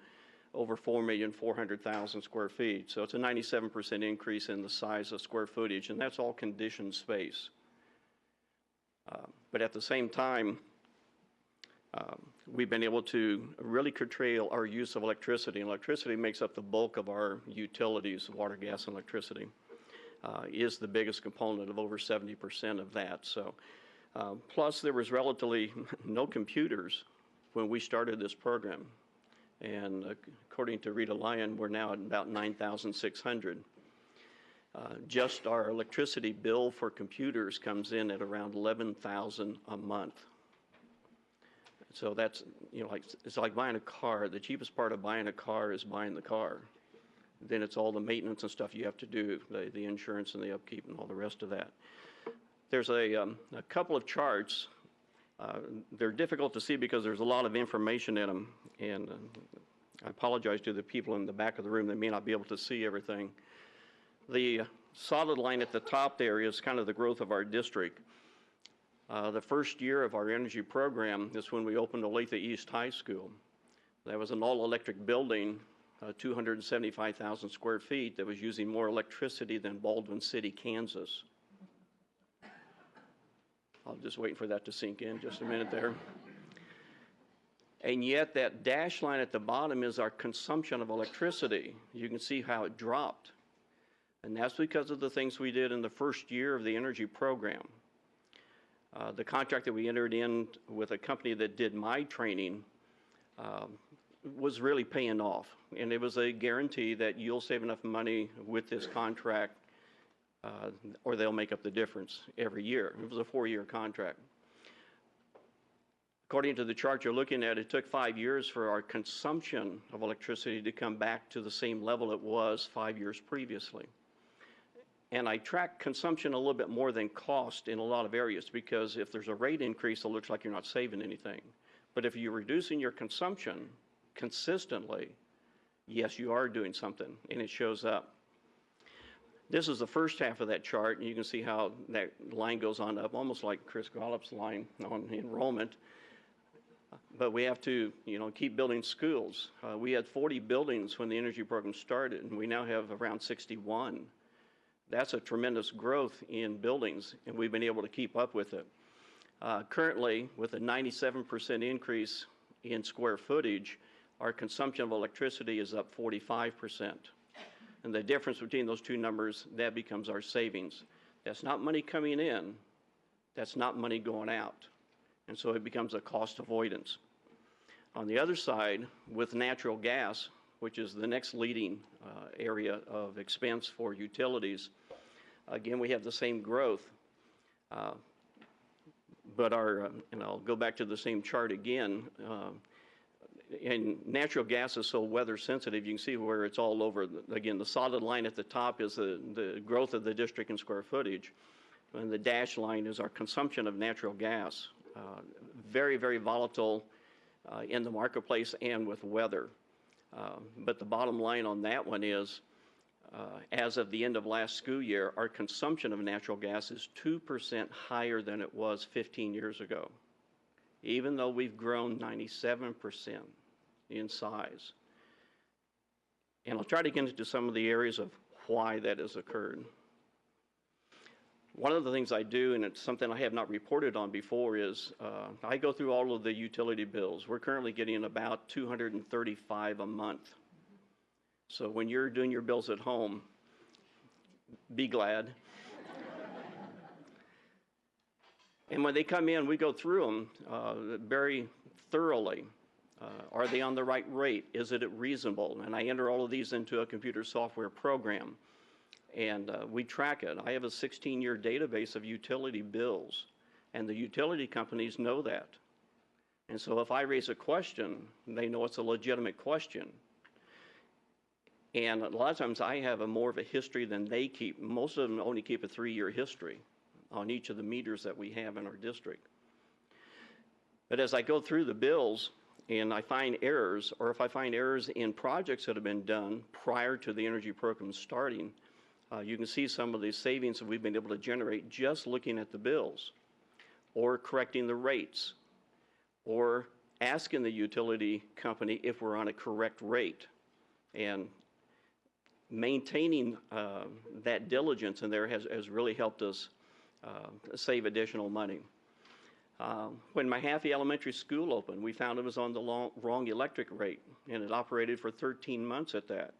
over 4,400,000 square feet. So it's a 97% increase in the size of square footage, and that's all conditioned space. But at the same time, we've been able to really curtail our use of electricity. And electricity makes up the bulk of our utilities, water, gas, and electricity. Is the biggest component of over 70% of that. So, plus there was relatively no computers when we started this program. And according to Rita Lyon, we're now at about 9,600. Just our electricity bill for computers comes in at around $11,000 a month. So that's, you know, like, it's like buying a car. The cheapest part of buying a car is buying the car. Then it's all the maintenance and stuff you have to do, the insurance and the upkeep and all the rest of that. There's a couple of charts. They're difficult to see because there's a lot of information in them. And I apologize to the people in the back of the room that may not be able to see everything. The solid line at the top there is kind of the growth of our district. The first year of our energy program is when we opened Olathe East High School. That was an all-electric building, 275,000 square feet, that was using more electricity than Baldwin City, Kansas. I'll just wait for that to sink in just a minute there. And yet that dashed line at the bottom is our consumption of electricity. You can see how it dropped. And that's because of the things we did in the first year of the energy program. The contract that we entered in with a company that did my training was really paying off. And it was a guarantee that you'll save enough money with this contract or they'll make up the difference every year. It was a 4-year contract. According to the chart you're looking at, it took 5 years for our consumption of electricity to come back to the same level it was 5 years previously. And I track consumption a little bit more than cost in a lot of areas, because if there's a rate increase, it looks like you're not saving anything. But if you're reducing your consumption consistently, yes, you are doing something, and it shows up. This is the first half of that chart, and you can see how that line goes on up, almost like Chris Gollop's line on enrollment. But we have to, you know, keep building schools. We had 40 buildings when the energy program started, and we now have around 61. That's a tremendous growth in buildings, and we've been able to keep up with it. Currently, with a 97% increase in square footage, our consumption of electricity is up 45%. And the difference between those two numbers, that becomes our savings. That's not money coming in, that's not money going out. And so it becomes a cost avoidance. On the other side, with natural gas, which is the next leading area of expense for utilities, again, we have the same growth. But our, and I'll go back to the same chart again, and natural gas is so weather sensitive, you can see where it's all over. Again, the solid line at the top is the growth of the district in square footage. and the dashed line is our consumption of natural gas. Very, very volatile in the marketplace and with weather. But the bottom line on that one is, as of the end of last school year, our consumption of natural gas is 2% higher than it was 15 years ago, even though we've grown 97% in size. And I'll try to get into some of the areas of why that has occurred. One of the things I do, and it's something I have not reported on before, is I go through all of the utility bills. We're currently getting about 235 a month. So when you're doing your bills at home, be glad. And when they come in, we go through them very thoroughly. Are they on the right rate? Is it reasonable? And I enter all of these into a computer software program. And we track it. I have a 16-year database of utility bills, and the utility companies know that. And so if I raise a question, they know it's a legitimate question. And a lot of times I have more of a history than they keep. Most of them only keep a 3-year history on each of the meters that we have in our district. But as I go through the bills and I find errors, or if I find errors in projects that have been done prior to the energy program starting, you can see some of the savings that we've been able to generate just looking at the bills, or correcting the rates, or asking the utility company if we're on a correct rate. And maintaining that diligence in there has really helped us save additional money. When Mahaffey Elementary School opened, we found it was on the wrong electric rate, and it operated for 13 months at that.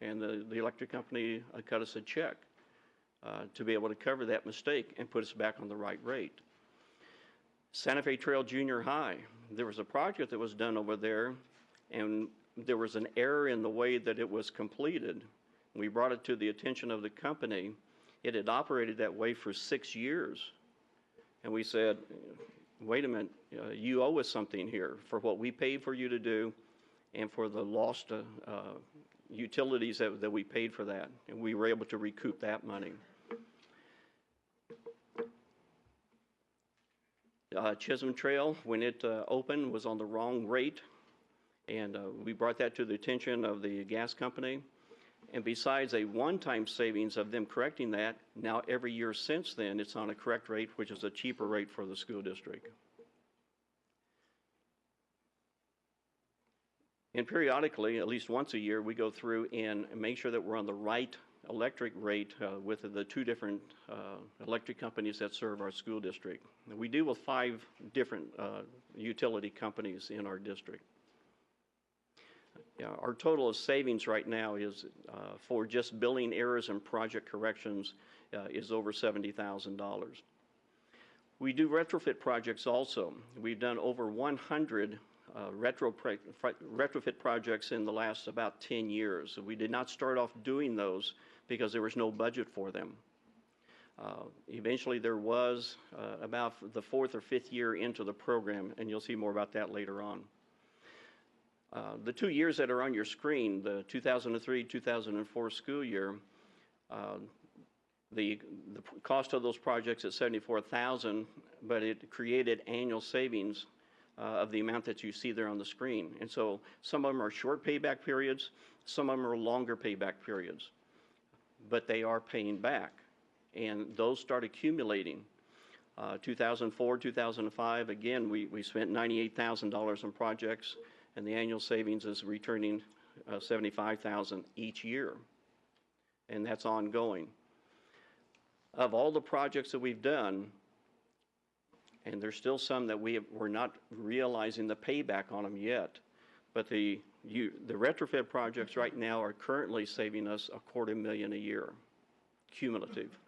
And the electric company cut us a check to be able to cover that mistake and put us back on the right rate. Santa Fe Trail Junior High, there was a project that was done over there, and there was an error in the way that it was completed. We brought it to the attention of the company. It had operated that way for 6 years. And we said, wait a minute, you owe us something here for what we paid for you to do and for the lost utilities that we paid for that, and we were able to recoup that money. Chisholm Trail, when it opened, was on the wrong rate, and we brought that to the attention of the gas company. And besides a one-time savings of them correcting that, now every year since then, it's on a correct rate, which is a cheaper rate for the school district. And periodically, at least once a year, we go through and make sure that we're on the right electric rate with the 2 different electric companies that serve our school district. And we deal with 5 different utility companies in our district. Yeah, our total of savings right now is, for just billing errors and project corrections, is over $70,000. We do retrofit projects also. We've done over 100 retrofit projects in the last about 10 years. We did not start off doing those because there was no budget for them. Eventually there was about the 4th or 5th year into the program, and you'll see more about that later on. The 2 years that are on your screen, the 2003-2004 school year, the cost of those projects is $74,000, but it created annual savings of the amount that you see there on the screen. And so some of them are short payback periods, some of them are longer payback periods, but they are paying back. And those start accumulating. 2004, 2005, again, we spent $98,000 on projects, and the annual savings is returning $75,000 each year. And that's ongoing. Of all the projects that we've done, and there's still some that we're not realizing the payback on them yet, but the retrofit projects right now are currently saving us $250,000 a year, cumulative.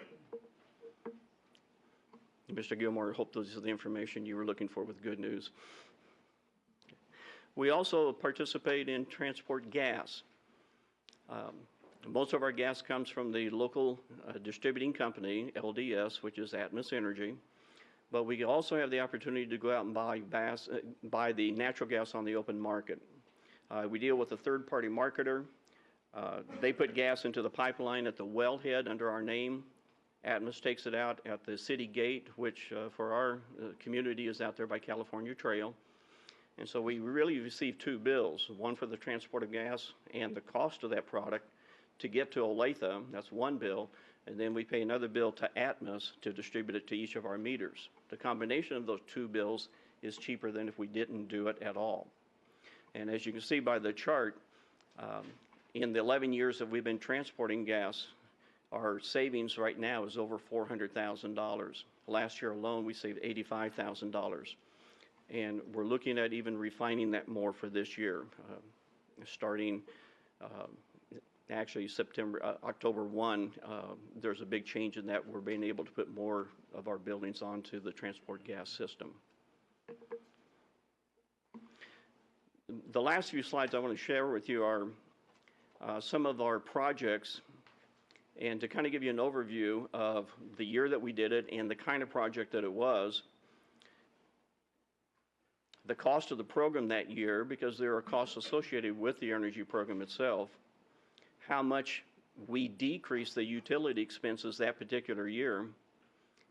Mr. Gilmore, I hope this is the information you were looking for with good news. We also participate in transport gas. Most of our gas comes from the local distributing company, LDS, which is Atmos Energy. But we also have the opportunity to go out and buy the natural gas on the open market. We deal with a third-party marketer. They put gas into the pipeline at the wellhead under our name, Atmos takes it out at the city gate, which for our community is out there by California Trail. And so we really receive two bills, one for the transport of gas and the cost of that product to get to Olathe. That's one bill. And then we pay another bill to Atmos to distribute it to each of our meters. The combination of those two bills is cheaper than if we didn't do it at all. And as you can see by the chart, in the 11 years that we've been transporting gas, our savings right now is over $400,000. Last year alone, we saved $85,000. And we're looking at even refining that more for this year, starting actually October 1, there's a big change in that. We're being able to put more of our buildings onto the transport gas system. The last few slides I want to share with you are some of our projects, and to kind of give you an overview of the year that we did it and the kind of project that it was. The cost of the program that year, because there are costs associated with the energy program itself, how much we decreased the utility expenses that particular year,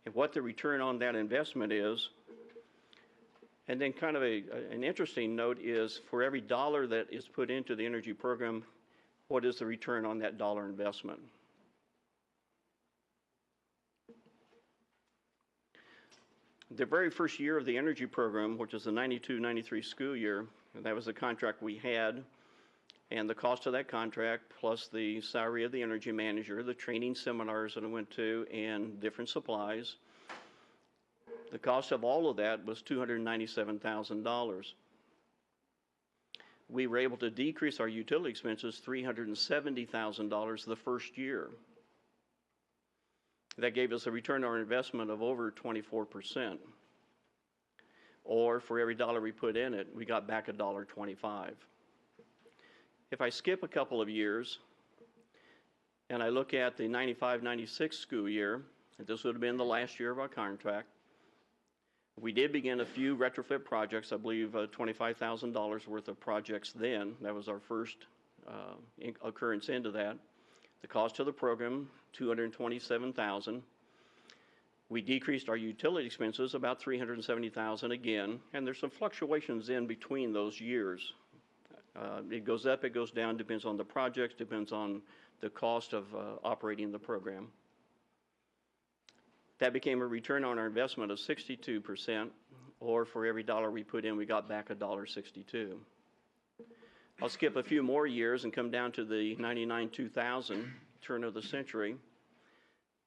and what the return on that investment is. And then kind of an interesting note is for every dollar that is put into the energy program, what is the return on that dollar investment? The very first year of the energy program, which was the 92-93 school year, that was the contract we had, and the cost of that contract plus the salary of the energy manager, the training seminars that I went to, and different supplies, the cost of all of that was $297,000. We were able to decrease our utility expenses $370,000 the first year. That gave us a return on our investment of over 24%. Or for every dollar we put in it, we got back $1.25. If I skip a couple of years and I look at the 95-96 school year, this would have been the last year of our contract, we did begin a few retrofit projects, I believe $25,000 worth of projects then. That was our first occurrence into that. The cost of the program, $227,000. We decreased our utility expenses about $370,000 again, and there's some fluctuations in between those years. It goes up, it goes down, depends on the projects, depends on the cost of operating the program. That became a return on our investment of 62%, or for every dollar we put in, we got back $1.62. I'll skip a few more years and come down to the 99-2000 turn of the century.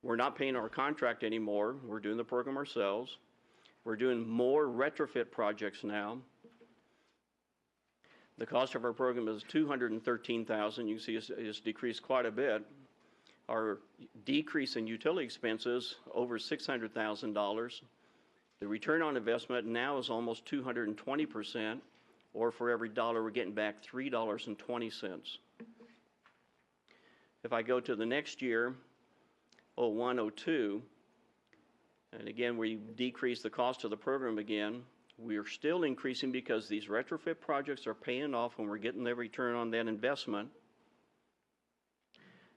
We're not paying our contract anymore. We're doing the program ourselves. We're doing more retrofit projects now. The cost of our program is $213,000. You can see it's decreased quite a bit. Our decrease in utility expenses over $600,000. The return on investment now is almost 220%, or for every dollar we're getting back $3.20. If I go to the next year, 01-02, and again we decrease the cost of the program again, we are still increasing because these retrofit projects are paying off when we're getting the return on that investment.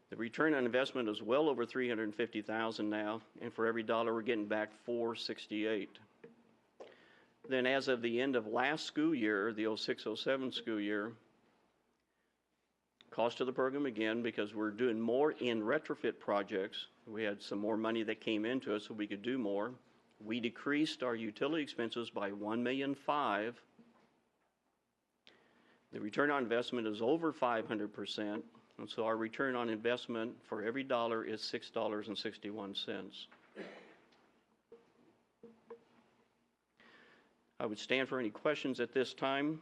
The return on investment is well over $350,000 now, and for every dollar we're getting back $4.68. Then as of the end of last school year, the 06-07 school year, cost of the program again, because we're doing more in retrofit projects, we had some more money that came into us so we could do more. We decreased our utility expenses by $1,005,000. The return on investment is over 500%, and so our return on investment for every dollar is $6.61. I would stand for any questions at this time.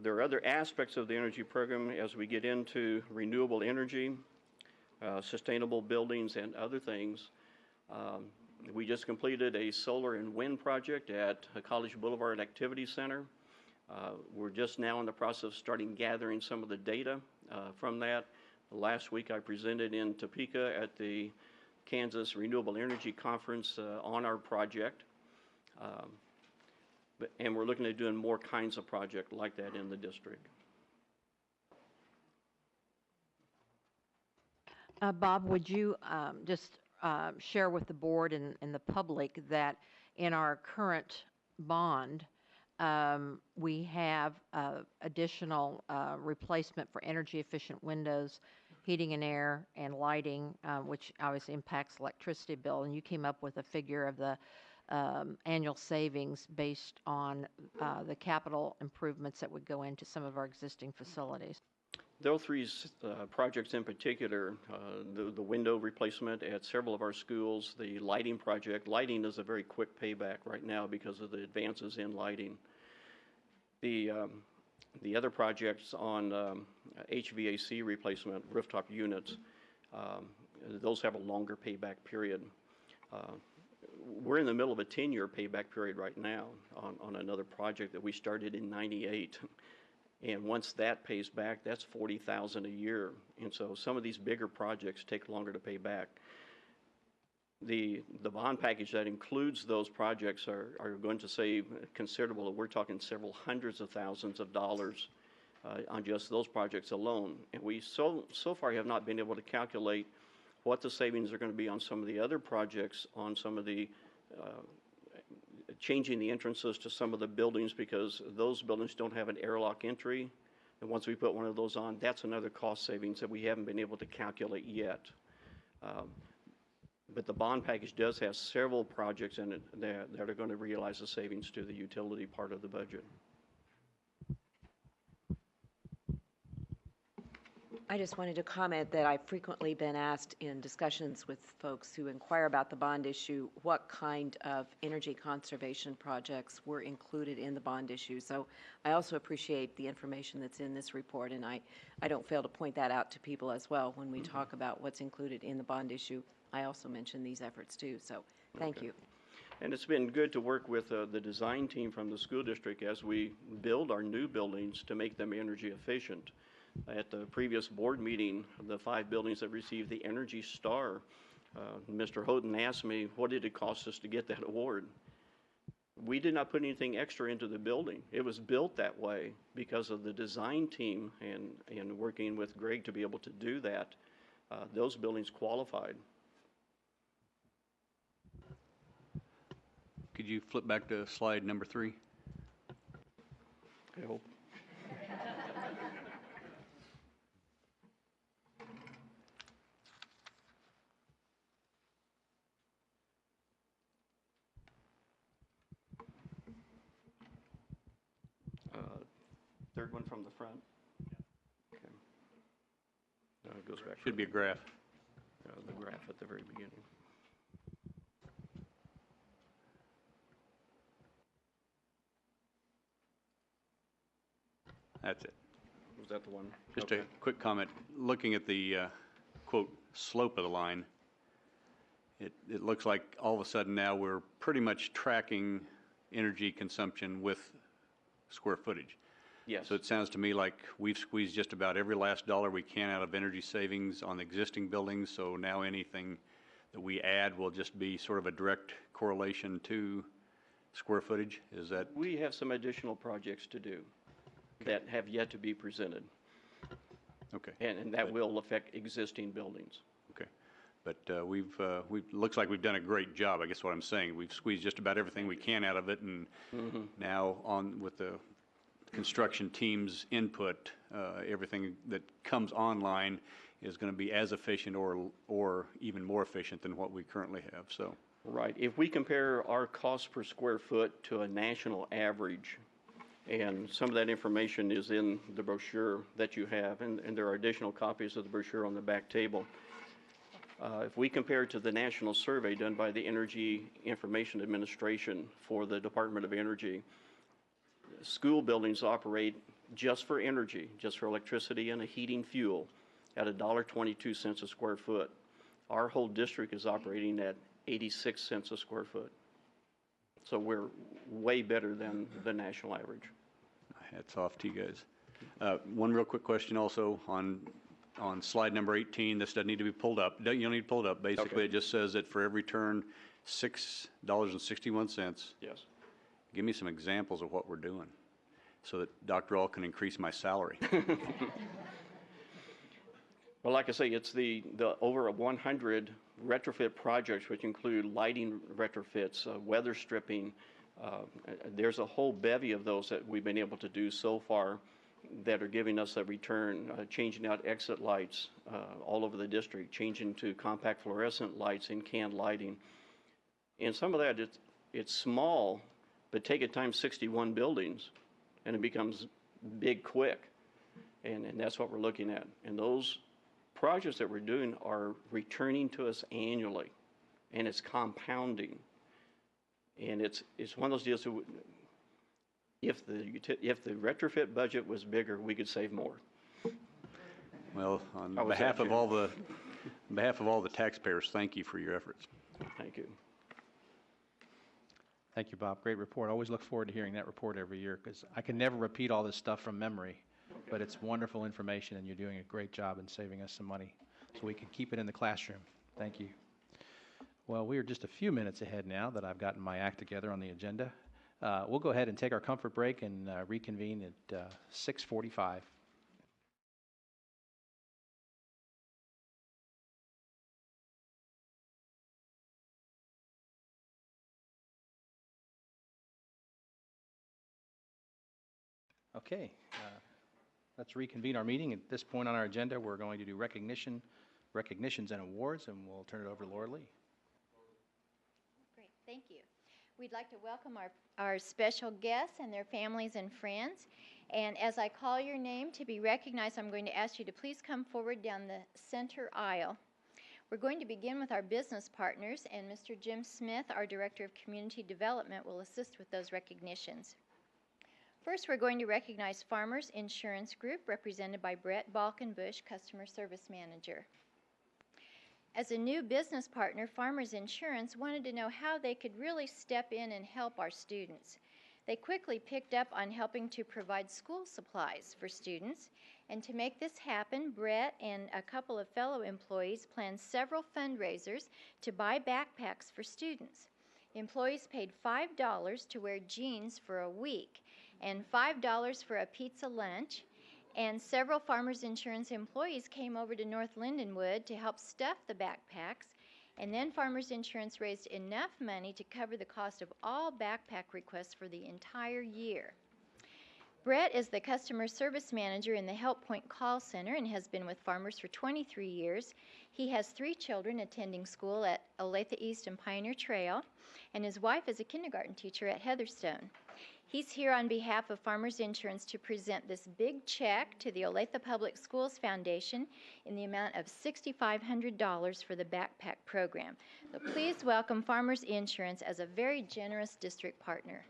There are other aspects of the energy program as we get into renewable energy, sustainable buildings, and other things. We just completed a solar and wind project at College Boulevard Activity Center. We're just now in the process of starting gathering some of the data from that. Last week I presented in Topeka at the Kansas Renewable Energy Conference on our project. And we're looking at doing more kinds of projects like that in the district. Bob, would you just share with the board and the public that in our current bond, we have additional replacement for energy efficient windows, heating and air, and lighting, which obviously impacts electricity bill. And you came up with a figure of the annual savings based on the capital improvements that would go into some of our existing facilities. Those three projects in particular, the window replacement at several of our schools, the lighting project. Lighting is a very quick payback right now because of the advances in lighting. The other projects on HVAC replacement, rooftop units, those have a longer payback period. We're in the middle of a 10-year payback period right now on another project that we started in '98. And once that pays back, that's $40,000 a year. And so some of these bigger projects take longer to pay back. The bond package that includes those projects are going to save considerable. We're talking several hundreds of thousands of dollars on just those projects alone. And we so far have not been able to calculate what the savings are going to be on some of the other projects, on some of the changing the entrances to some of the buildings, because those buildings don't have an airlock entry. And once we put one of those on, that's another cost savings that we haven't been able to calculate yet. But the bond package does have several projects in it that are going to realize the savings to the utility part of the budget. I just wanted to comment that I've frequently been asked in discussions with folks who inquire about the bond issue what kind of energy conservation projects were included in the bond issue. So I also appreciate the information that's in this report, and I don't fail to point that out to people as well when we talk about what's included in the bond issue. I also mention these efforts too, so thank you. And it's been good to work with the design team from the school district as we build our new buildings to make them energy efficient. At the previous board meeting, the 5 buildings that received the Energy Star, Mr. Houghton asked me, what did it cost us to get that award? We did not put anything extra into the building. It was built that way because of the design team and working with Greg to be able to do that. Those buildings qualified. Could you flip back to slide number 3? I hope. Third one from the front. Okay. It goes back. Should be a graph. The graph at the very beginning. That's it. Was that the one? Just Okay. a quick comment. Looking at the, quote, slope of the line, it looks like all of a sudden now we're pretty much tracking energy consumption with square footage. Yes. So it sounds to me like we've squeezed just about every last dollar we can out of energy savings on the existing buildings, so now anything that we add will just be sort of a direct correlation to square footage? Is that? We have some additional projects to do that have yet to be presented. Okay. And that will affect existing buildings. Okay. But we've looks like we've done a great job. I guess what I'm saying, we've squeezed just about everything we can out of it, and now on with the construction team's input, everything that comes online is going to be as efficient or even more efficient than what we currently have. So. Right. If we compare our cost per square foot to a national average, and some of that information is in the brochure that you have, and there are additional copies of the brochure on the back table. If we compare to the national survey done by the Energy Information Administration for the Department of Energy, school buildings operate just for energy, just for electricity and a heating fuel, at $1.22 a square foot. Our whole district is operating at 86 cents a square foot. So we're way better than the national average. Hats off to you guys. One real quick question also on slide number 18. This doesn't need to be pulled up. You don't need to pull it up. Basically, Okay. It just says that for every turn, $6.61. Yes. Give me some examples of what we're doing so that Dr. All can increase my salary. Well, like I say, it's the over 100 retrofit projects, which include lighting retrofits, weather stripping. There's a whole bevy of those that we've been able to do so far that are giving us a return, changing out exit lights all over the district, changing to compact fluorescent lights in can lighting. And some of that, it's small, but take it times 61 buildings, and it becomes big quick. And that's what we're looking at. And those projects that we're doing are returning to us annually, and it's compounding. And it's one of those deals that if the retrofit budget was bigger, we could save more. Well, on How was behalf that, of Jim? on behalf of all the taxpayers, thank you for your efforts. Thank you. Thank you, Bob. Great report. I always look forward to hearing that report every year because I can never repeat all this stuff from memory, but it's wonderful information and you're doing a great job in saving us some money so we can keep it in the classroom. Thank you. Well, we are just a few minutes ahead now that I've gotten my act together on the agenda. We'll go ahead and take our comfort break and reconvene at 6:45. Okay, let's reconvene our meeting. At this point on our agenda, we're going to do recognitions and awards, and we'll turn it over to Laura Lee. Great, thank you. We'd like to welcome our special guests and their families and friends. And as I call your name to be recognized, I'm going to ask you to please come forward down the center aisle. We're going to begin with our business partners, and Mr. Jim Smith, our Director of Community Development, will assist with those recognitions. First, we're going to recognize Farmers Insurance Group, represented by Brett Balkenbush, Customer Service Manager. As a new business partner, Farmers Insurance wanted to know how they could really step in and help our students. They quickly picked up on helping to provide school supplies for students, and to make this happen, Brett and a couple of fellow employees planned several fundraisers to buy backpacks for students. Employees paid $5 to wear jeans for a week, and $5 for a pizza lunch, and several Farmers Insurance employees came over to North Lindenwood to help stuff the backpacks, and then Farmers Insurance raised enough money to cover the cost of all backpack requests for the entire year. Brett is the Customer Service Manager in the Help Point Call Center and has been with Farmers for 23 years. He has 3 children attending school at Olathe East and Pioneer Trail, and his wife is a kindergarten teacher at Heatherstone. He's here on behalf of Farmers Insurance to present this big check to the Olathe Public Schools Foundation in the amount of $6,500 for the backpack program. So please welcome Farmers Insurance as a very generous district partner.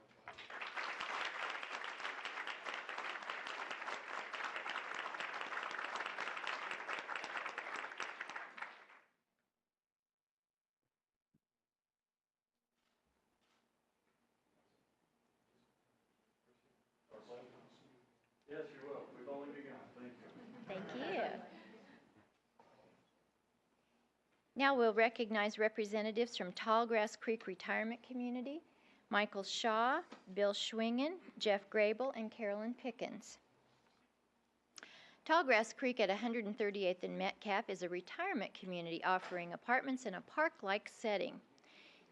Yes, you will. We've only begun. Thank you. Thank you. Now we'll recognize representatives from Tallgrass Creek Retirement Community, Michael Shaw, Bill Schwingen, Jeff Grable, and Carolyn Pickens. Tallgrass Creek at 138th and Metcalf is a retirement community offering apartments in a park-like setting.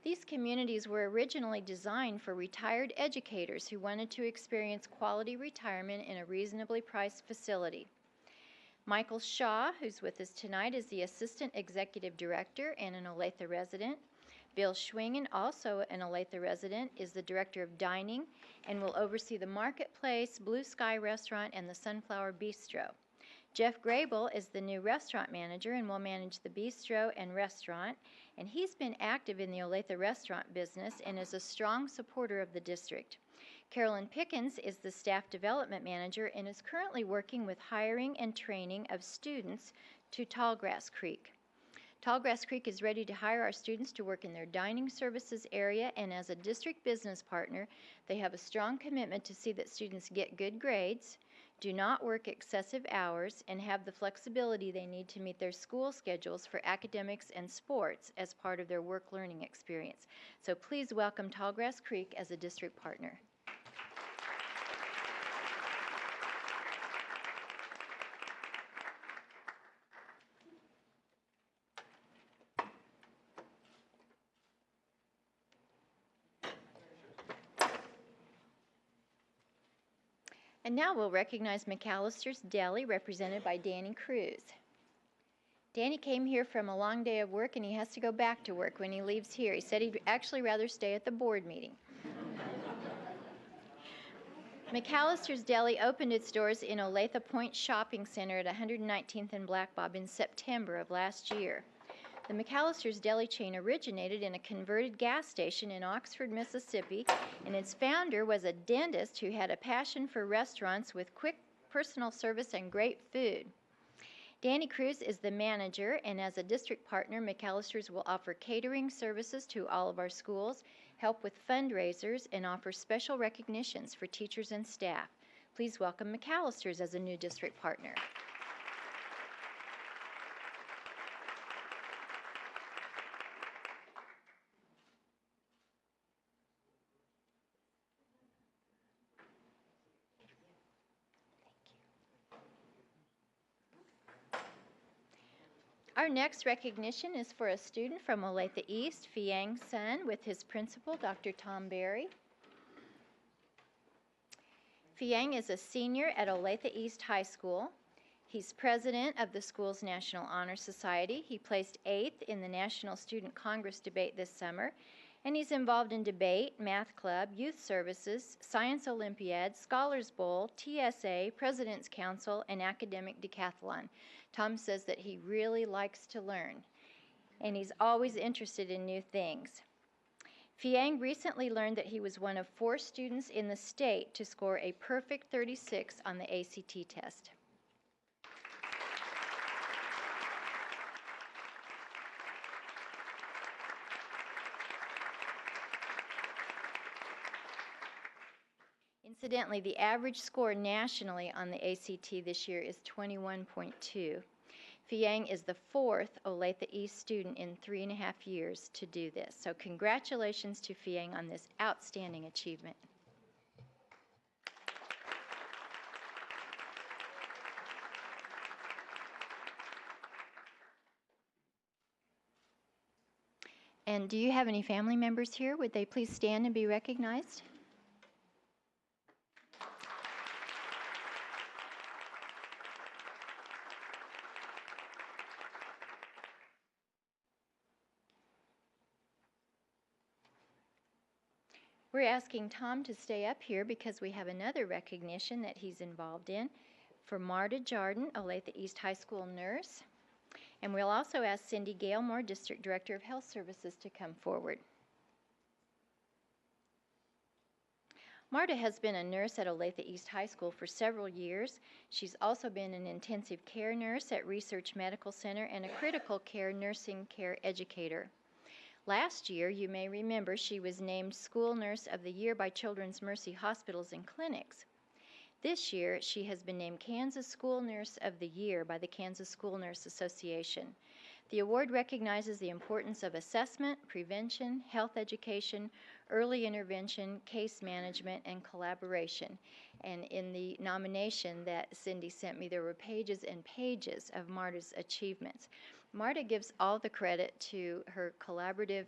These communities were originally designed for retired educators who wanted to experience quality retirement in a reasonably priced facility. Michael Shaw, who's with us tonight, is the Assistant Executive Director and an Olathe resident. Bill Schwingen, also an Olathe resident, is the Director of Dining and will oversee the Marketplace, Blue Sky Restaurant, and the Sunflower Bistro. Jeff Grable is the new restaurant manager and will manage the bistro and restaurant, and he's been active in the Olathe restaurant business and is a strong supporter of the district. Carolyn Pickens is the staff development manager and is currently working with hiring and training of students to Tallgrass Creek. Tallgrass Creek is ready to hire our students to work in their dining services area, and as a district business partner, they have a strong commitment to see that students get good grades, do not work excessive hours, and have the flexibility they need to meet their school schedules for academics and sports as part of their work-learning experience. So please welcome Tallgrass Creek as a district partner. And now we'll recognize McAllister's Deli, represented by Danny Cruz. Danny came here from a long day of work, and he has to go back to work when he leaves here. He said he'd actually rather stay at the board meeting. McAllister's Deli opened its doors in Olathe Point Shopping Center at 119th and Black Bob in September of last year. The McAllister's Deli chain originated in a converted gas station in Oxford, Mississippi, and its founder was a dentist who had a passion for restaurants with quick personal service and great food. Danny Cruz is the manager, and as a district partner, McAllister's will offer catering services to all of our schools, help with fundraisers, and offer special recognitions for teachers and staff. Please welcome McAllister's as a new district partner. Our next recognition is for a student from Olathe East, Fiang Sun, with his principal, Dr. Tom Berry. Fiang is a senior at Olathe East High School. He's president of the school's National Honor Society. He placed 8th in the National Student Congress debate this summer, and he's involved in debate, math club, youth services, science olympiad, scholars bowl, TSA, President's Council, and academic decathlon. Tom says that he really likes to learn, and he's always interested in new things. Fiang recently learned that he was one of 4 students in the state to score a perfect 36 on the ACT test. Incidentally, the average score nationally on the ACT this year is 21.2. Fiang is the 4th Olathe East student in 3.5 years to do this. So congratulations to Fiang on this outstanding achievement. And do you have any family members here? Would they please stand and be recognized? We're asking Tom to stay up here because we have another recognition that he's involved in for Marta Jardin, Olathe East High School nurse. And we'll also ask Cindy Gailmore, District Director of Health Services, to come forward. Marta has been a nurse at Olathe East High School for several years. She's also been an intensive care nurse at Research Medical Center and a critical care nursing care educator. Last year, you may remember, she was named School Nurse of the Year by Children's Mercy Hospitals and Clinics. This year, she has been named Kansas School Nurse of the Year by the Kansas School Nurse Association. The award recognizes the importance of assessment, prevention, health education, early intervention, case management, and collaboration. And in the nomination that Cindy sent me, there were pages and pages of Marta's achievements. Marta gives all the credit to her collaborative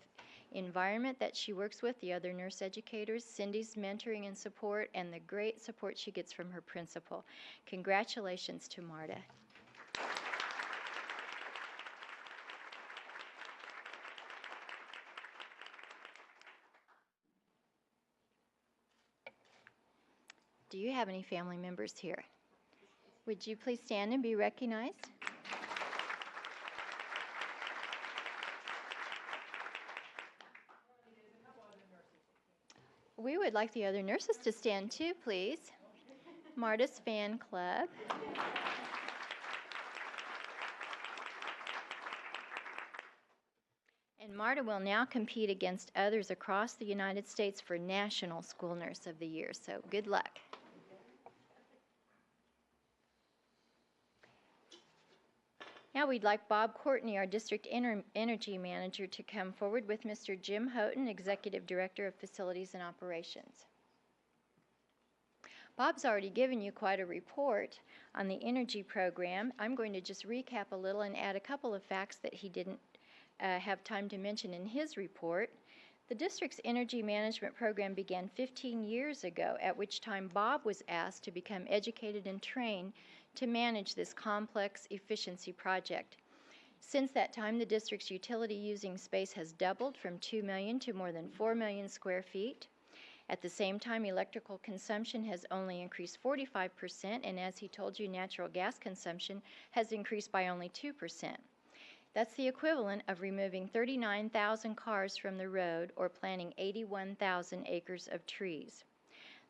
environment that she works with, the other nurse educators, Cindy's mentoring and support, and the great support she gets from her principal. Congratulations to Marta. Do you have any family members here? Would you please stand and be recognized? We would like the other nurses to stand too, please. Marta's Fan Club. And Marta will now compete against others across the United States for National School Nurse of the Year, so good luck. Now we'd like Bob Courtney, our District Energy Manager, to come forward with Mr. Jim Houghton, Executive Director of Facilities and Operations. Bob's already given you quite a report on the energy program. I'm going to just recap a little and add a couple of facts that he didn't have time to mention in his report. The district's energy management program began 15 years ago, at which time Bob was asked to become educated and trained to manage this complex efficiency project. Since that time, the district's utility using space has doubled from 2 million to more than 4 million square feet. At the same time, electrical consumption has only increased 45%, and as he told you, natural gas consumption has increased by only 2%. That's the equivalent of removing 39,000 cars from the road or planting 81,000 acres of trees.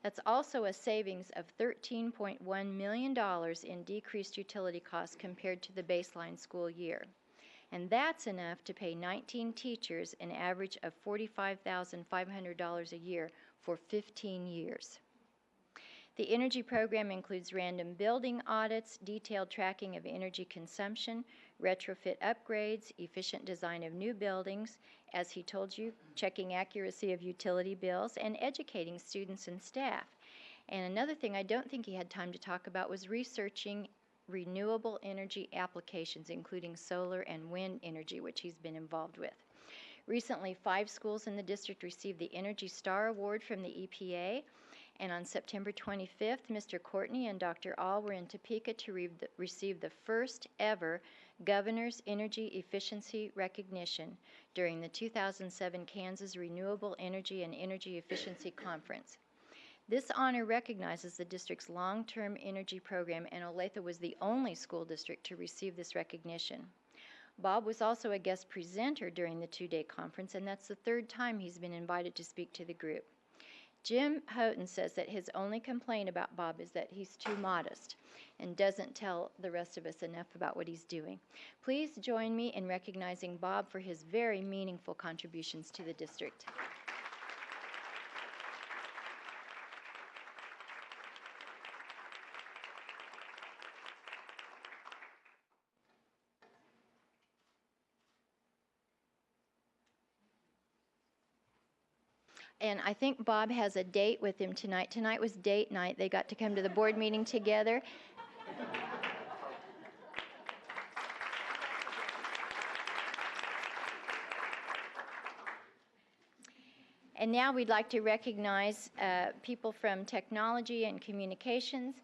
That's also a savings of $13.1 million in decreased utility costs compared to the baseline school year. And that's enough to pay 19 teachers an average of $45,500 a year for 15 years. The energy program includes random building audits, detailed tracking of energy consumption, retrofit upgrades, efficient design of new buildings, as he told you, checking accuracy of utility bills, and educating students and staff. And another thing I don't think he had time to talk about was researching renewable energy applications, including solar and wind energy, which he's been involved with. Recently, 5 schools in the district received the Energy Star Award from the EPA, and on September 25th, Mr. Courtney and Dr. All were in Topeka to receive the first ever Governor's Energy Efficiency Recognition during the 2007 Kansas Renewable Energy and Energy Efficiency Conference. This honor recognizes the district's long-term energy program, and Olathe was the only school district to receive this recognition. Bob was also a guest presenter during the 2-day conference, and that's the 3rd time he's been invited to speak to the group. Jim Houghton says that his only complaint about Bob is that he's too modest and doesn't tell the rest of us enough about what he's doing. Please join me in recognizing Bob for his very meaningful contributions to the district. And I think Bob has a date with him tonight. Tonight was date night. They got to come to the board meeting together. And now we'd like to recognize people from technology and communications.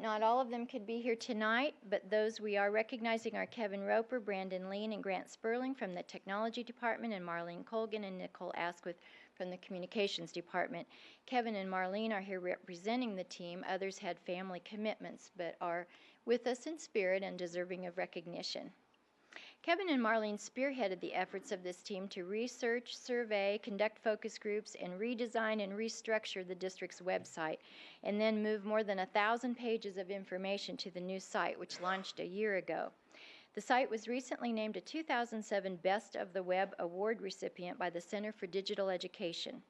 Not all of them could be here tonight, but those we are recognizing are Kevin Roper, Brandon Lean, and Grant Sperling from the Technology Department, and Marlene Colgan and Nicole Asquith from the Communications Department. Kevin and Marlene are here representing the team. Others had family commitments, but are with us in spirit and deserving of recognition. Kevin and Marlene spearheaded the efforts of this team to research, survey, conduct focus groups, and redesign and restructure the district's website, and then move more than 1,000 pages of information to the new site, which launched a year ago. The site was recently named a 2007 Best of the Web Award recipient by the Center for Digital Education.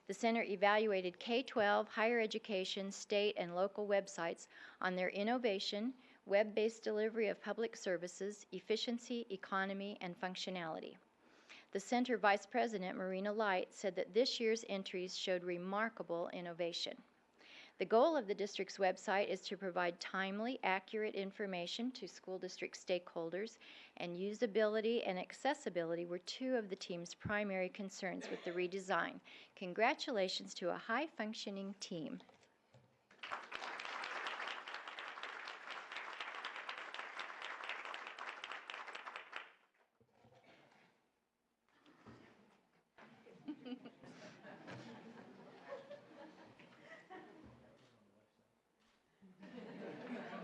The center evaluated K-12, higher education, state, and local websites on their innovation, web-based delivery of public services, efficiency, economy, and functionality. The center vice president, Marina Light, said that this year's entries showed remarkable innovation. The goal of the district's website is to provide timely, accurate information to school district stakeholders, and usability and accessibility were 2 of the team's primary concerns with the redesign. Congratulations to a high-functioning team.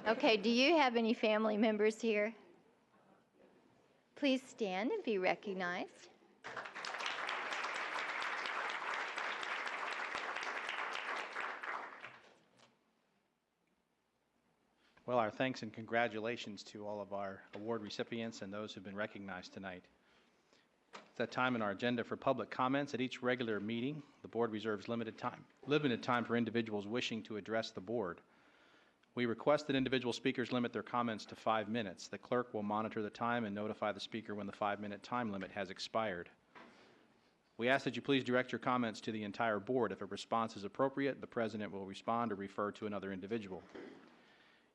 Okay, do you have any family members here? Please stand and be recognized. Well, our thanks and congratulations to all of our award recipients and those who've been recognized tonight. It's that time in our agenda for public comments. At each regular meeting, the board reserves limited time for individuals wishing to address the board. We request that individual speakers limit their comments to 5 minutes. The clerk will monitor the time and notify the speaker when the 5-minute time limit has expired. We ask that you please direct your comments to the entire board. If a response is appropriate, the president will respond or refer to another individual.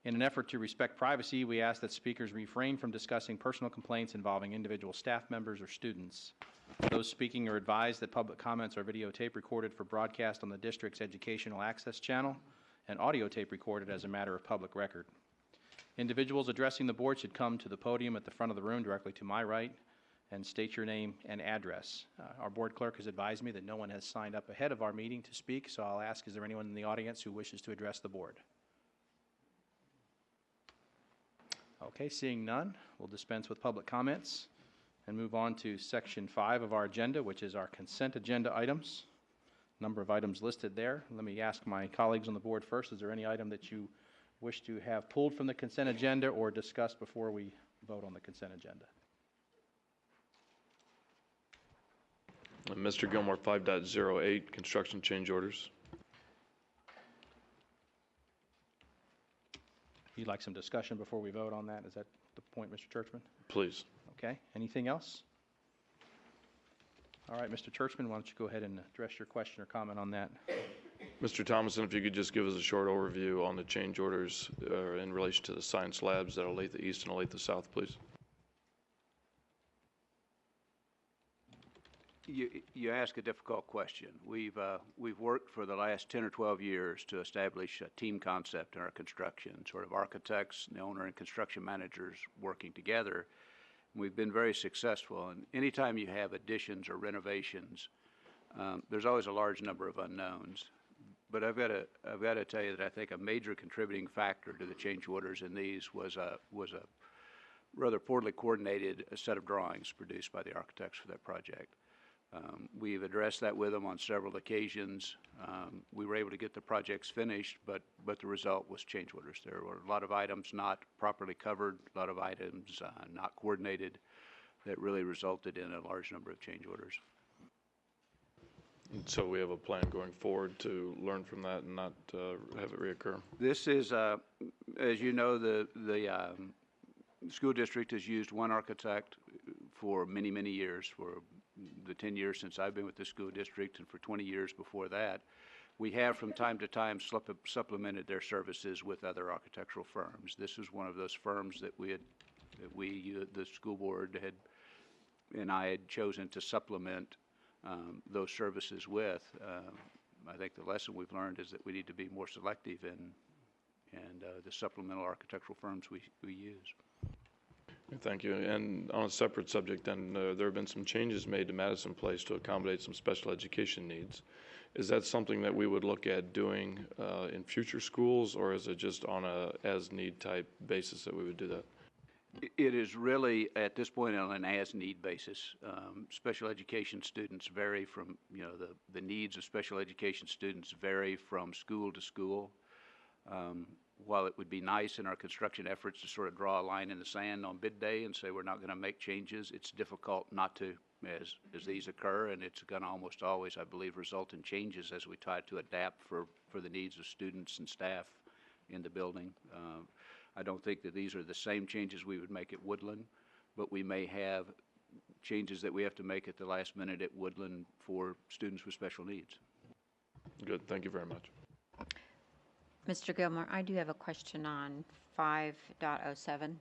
In an effort to respect privacy, we ask that speakers refrain from discussing personal complaints involving individual staff members or students. Those speaking are advised that public comments are videotape recorded for broadcast on the district's educational access channel and audio tape recorded as a matter of public record. Individuals addressing the board should come to the podium at the front of the room directly to my right and state your name and address. Our board clerk has advised me that no one has signed up ahead of our meeting to speak, so I'll ask, is there anyone in the audience who wishes to address the board? Okay, seeing none, we'll dispense with public comments and move on to section 5 of our agenda, which is our consent agenda items. Number of items listed there. Let me ask my colleagues on the board first, is there any item that you wish to have pulled from the consent agenda or discussed before we vote on the consent agenda? Mr. Gilmore, 5.08, construction change orders. You'd like some discussion before we vote on that? Is that the point, Mr. Churchman? Please. Okay. Anything else? All right, Mr. Churchman, why don't you go ahead and address your question or comment on that? Mr. Thomason, if you could just give us a short overview on the change orders in relation to the science labs at Olathe East and Olathe South, please. You ask a difficult question. We've worked for the last 10 or 12 years to establish a team concept in our construction, sort of architects, the owner, and construction managers working together. We've been very successful. And anytime you have additions or renovations, there's always a large number of unknowns. But I've got to tell you that I think a major contributing factor to the change orders in these was a rather poorly coordinated set of drawings produced by the architects for that project. We've addressed that with them on several occasions. We were able to get the projects finished, but the result was change orders. There were a lot of items not properly covered, a lot of items not coordinated, that really resulted in a large number of change orders. And so we have a plan going forward to learn from that and not have it reoccur. This is, as you know, the school district has used one architect for many, many years, for the 10 years since I've been with the school district and for 20 years before that. We have from time to time supplemented their services with other architectural firms. This is one of those firms that the school board and I had chosen to supplement those services with. I think the lesson we've learned is that we need to be more selective in the supplemental architectural firms we use. Thank you. And on a separate subject, then, there have been some changes made to Madison Place to accommodate some special education needs. Is that something that we would look at doing in future schools, or is it just on a as-need type basis that we would do that? It is really, at this point, on an as-need basis. Special education students vary from, the needs of special education students vary from school to school. While it would be nice in our construction efforts to sort of draw a line in the sand on bid day and say we're not going to make changes, it's difficult not to as these occur, and it's going to almost always, I believe, result in changes as we try to adapt for the needs of students and staff in the building. I don't think that these are the same changes we would make at Woodland, but we may have changes that we have to make at the last minute at Woodland for students with special needs. Good. Thank you very much. Mr. Gilmore, I do have a question on 5.07.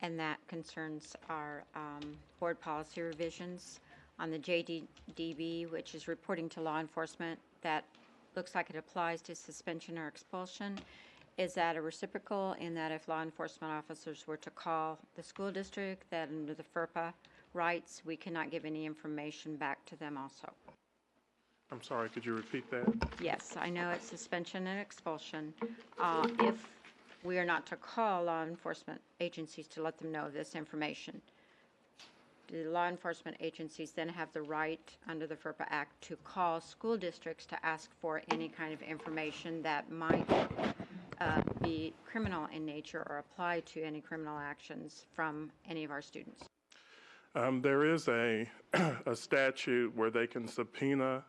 And that concerns our board policy revisions on the JDB, which is reporting to law enforcement. That looks like it applies to suspension or expulsion. Is that a reciprocal in that if law enforcement officers were to call the school district, that under the FERPA rights, we cannot give any information back to them also? I'm sorry, could you repeat that? Yes, I know it's suspension and expulsion. If we are not to call law enforcement agencies to let them know this information, do the law enforcement agencies then have the right under the FERPA Act to call school districts to ask for any kind of information that might be criminal in nature or apply to any criminal actions from any of our students? There is a statute where they can subpoena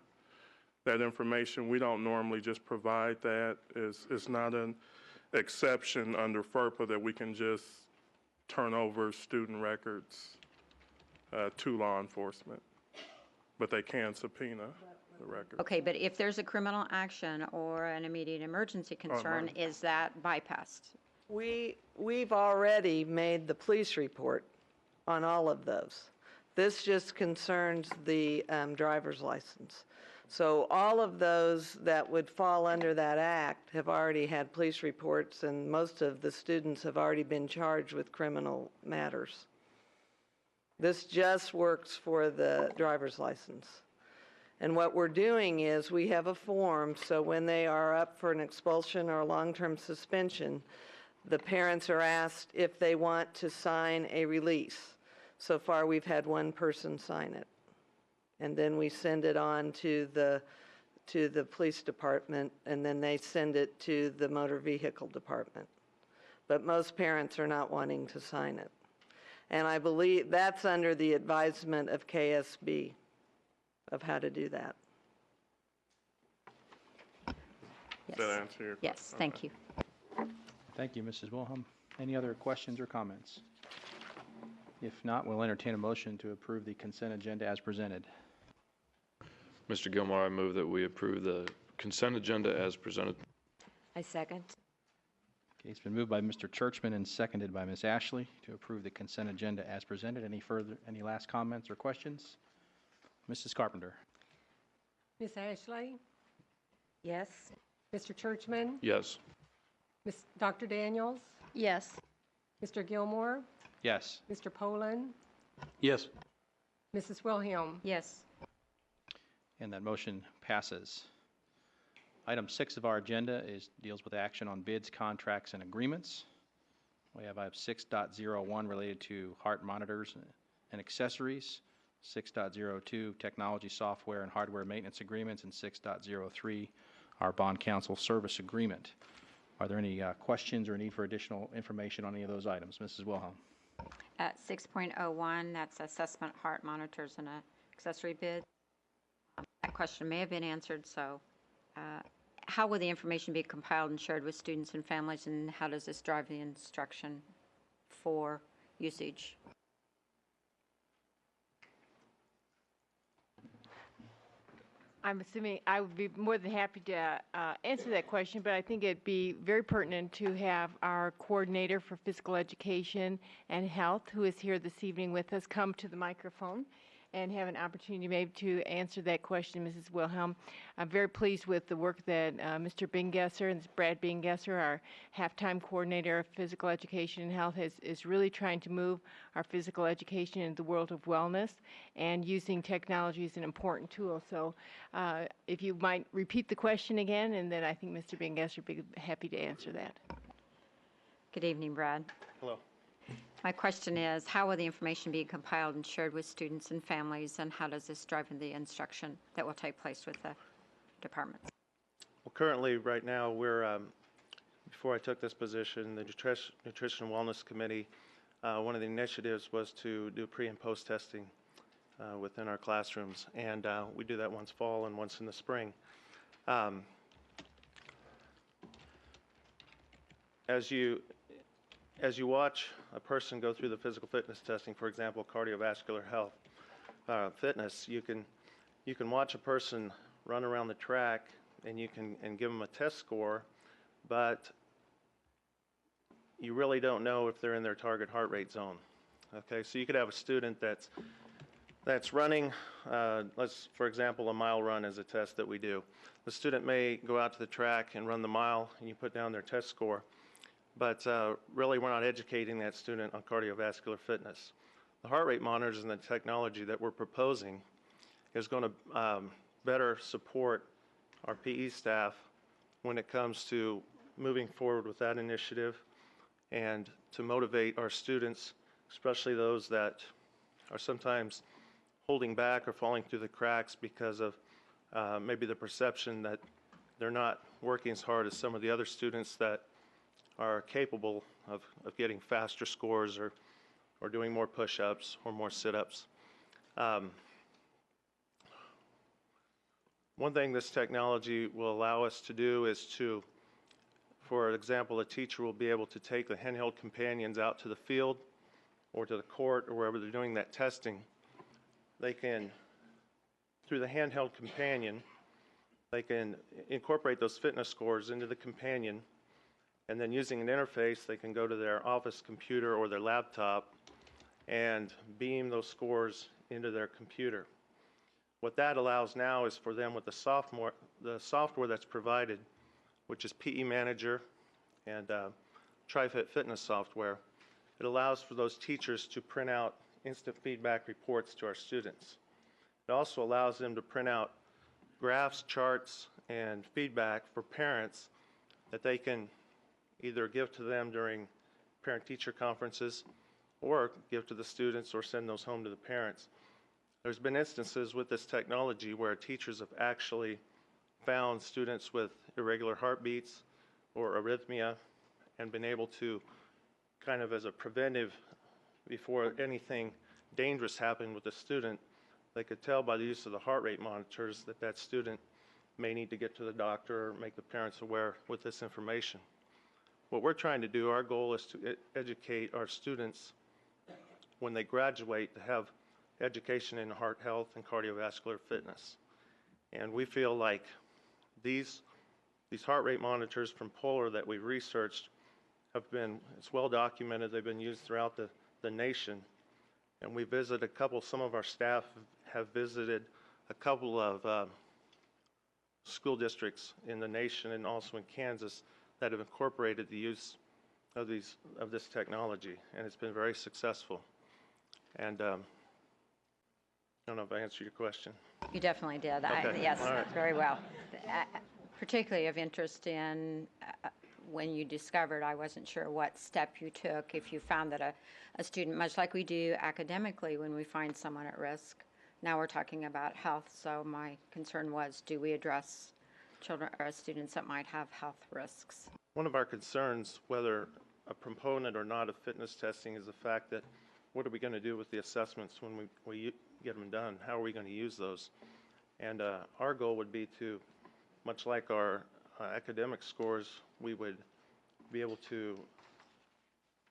that information. We don't normally just provide that. It's not an exception under FERPA that we can just turn over student records to law enforcement, but they can subpoena the records. Okay, but if there's a criminal action or an immediate emergency concern, is that bypassed? We've already made the police report on all of those. This just concerns the driver's license. So all of those that would fall under that act have already had police reports, and most of the students have already been charged with criminal matters. This just works for the driver's license. And what we're doing is we have a form, so when they are up for an expulsion or a long-term suspension, the parents are asked if they want to sign a release. So far, we've had one person sign it. And then we send it on to the police department, and then they send it to the motor vehicle department. But most parents are not wanting to sign it. And I believe that's under the advisement of KSB of how to do that. Does that answer your question? Yes, thank you. Thank you, Mrs. Wilhelm. Any other questions or comments? If not, we'll entertain a motion to approve the consent agenda as presented. Mr. Gilmore, I move that we approve the consent agenda as presented. I second. Okay, it's been moved by Mr. Churchman and seconded by Ms. Ashley to approve the consent agenda as presented. Any last comments or questions? Mrs. Carpenter. Ms. Ashley? Yes. Mr. Churchman? Yes. Dr. Daniels? Yes. Mr. Gilmore? Yes. Mr. Poland? Yes. Mrs. Wilhelm? Yes. And that motion passes. Item 6 of our agenda deals with action on bids, contracts, and agreements. We have item 6.01 related to heart monitors and accessories, 6.02 technology software and hardware maintenance agreements, and 6.03 our bond counsel service agreement. Are there any questions or need for additional information on any of those items? Mrs. Wilhelm. At 6.01, that's assessment heart monitors and accessory bid. That question may have been answered, so how will the information be compiled and shared with students and families, and how does this drive the instruction for usage? I'm assuming I would be more than happy to answer that question, but I think it'd be very pertinent to have our coordinator for physical education and health, who is here this evening with us, come to the microphone and have an opportunity maybe to answer that question, Mrs. Wilhelm. I'm very pleased with the work that Mr. Bingesser and Brad Bingesser, our half-time coordinator of physical education and health, is really trying to move our physical education into the world of wellness, and using technology is an important tool. So if you might repeat the question again, and then I think Mr. Bingesser would be happy to answer that. Good evening, Brad. Hello. My question is, how will the information be compiled and shared with students and families, and how does this drive the instruction that will take place with the departments? Well, currently, right now, we're, before I took this position, the Nutrition and Wellness Committee, one of the initiatives was to do pre- and post-testing within our classrooms, and we do that once fall and once in the spring. As you watch a person go through the physical fitness testing, for example, cardiovascular health, fitness, you can watch a person run around the track and you can give them a test score, but you really don't know if they're in their target heart rate zone. Okay, so you could have a student that's running, for example, a mile run is a test that we do. The student may go out to the track and run the mile, and you put down their test score. But really, we're not educating that student on cardiovascular fitness. The heart rate monitors and the technology that we're proposing is going to better support our PE staff when it comes to moving forward with that initiative, and to motivate our students, especially those that are sometimes holding back or falling through the cracks because of maybe the perception that they're not working as hard as some of the other students that are capable of getting faster scores or doing more push-ups or more sit-ups. One thing this technology will allow us to do is to, for example, a teacher will be able to take the handheld companions out to the field or to the court or wherever they're doing that testing. They can, through the handheld companion, they can incorporate those fitness scores into the companion, and then using an interface, they can go to their office computer or their laptop and beam those scores into their computer. What that allows now is for them with the software that's provided, which is PE Manager and TriFit Fitness software, it allows for those teachers to print out instant feedback reports to our students. It also allows them to print out graphs, charts, and feedback for parents that they can either give to them during parent-teacher conferences or give to the students or send those home to the parents. There's been instances with this technology where teachers have actually found students with irregular heartbeats or arrhythmia and been able to, kind of as a preventive, before anything dangerous happened with the student, they could tell by the use of the heart rate monitors that that student may need to get to the doctor or make the parents aware with this information. What we're trying to do, our goal is to educate our students when they graduate to have education in heart health and cardiovascular fitness. And we feel like these heart rate monitors from Polar that we've researched have been, it's well documented, they've been used throughout the nation. And we visited some of our staff have visited a couple of school districts in the nation and also in Kansas that have incorporated the use of this technology, and it's been very successful. And I don't know if I answered your question. You definitely did. Okay. Yes, All right. very well. Particularly of interest in when you discovered, I wasn't sure what step you took, if you found that a student, much like we do academically when we find someone at risk. Now we're talking about health, so my concern was, do we address children or students that might have health risks? One of our concerns, whether a proponent or not of fitness testing, is the fact that what are we going to do with the assessments when we get them done? How are we going to use those? And our goal would be to, much like our academic scores, we would be able to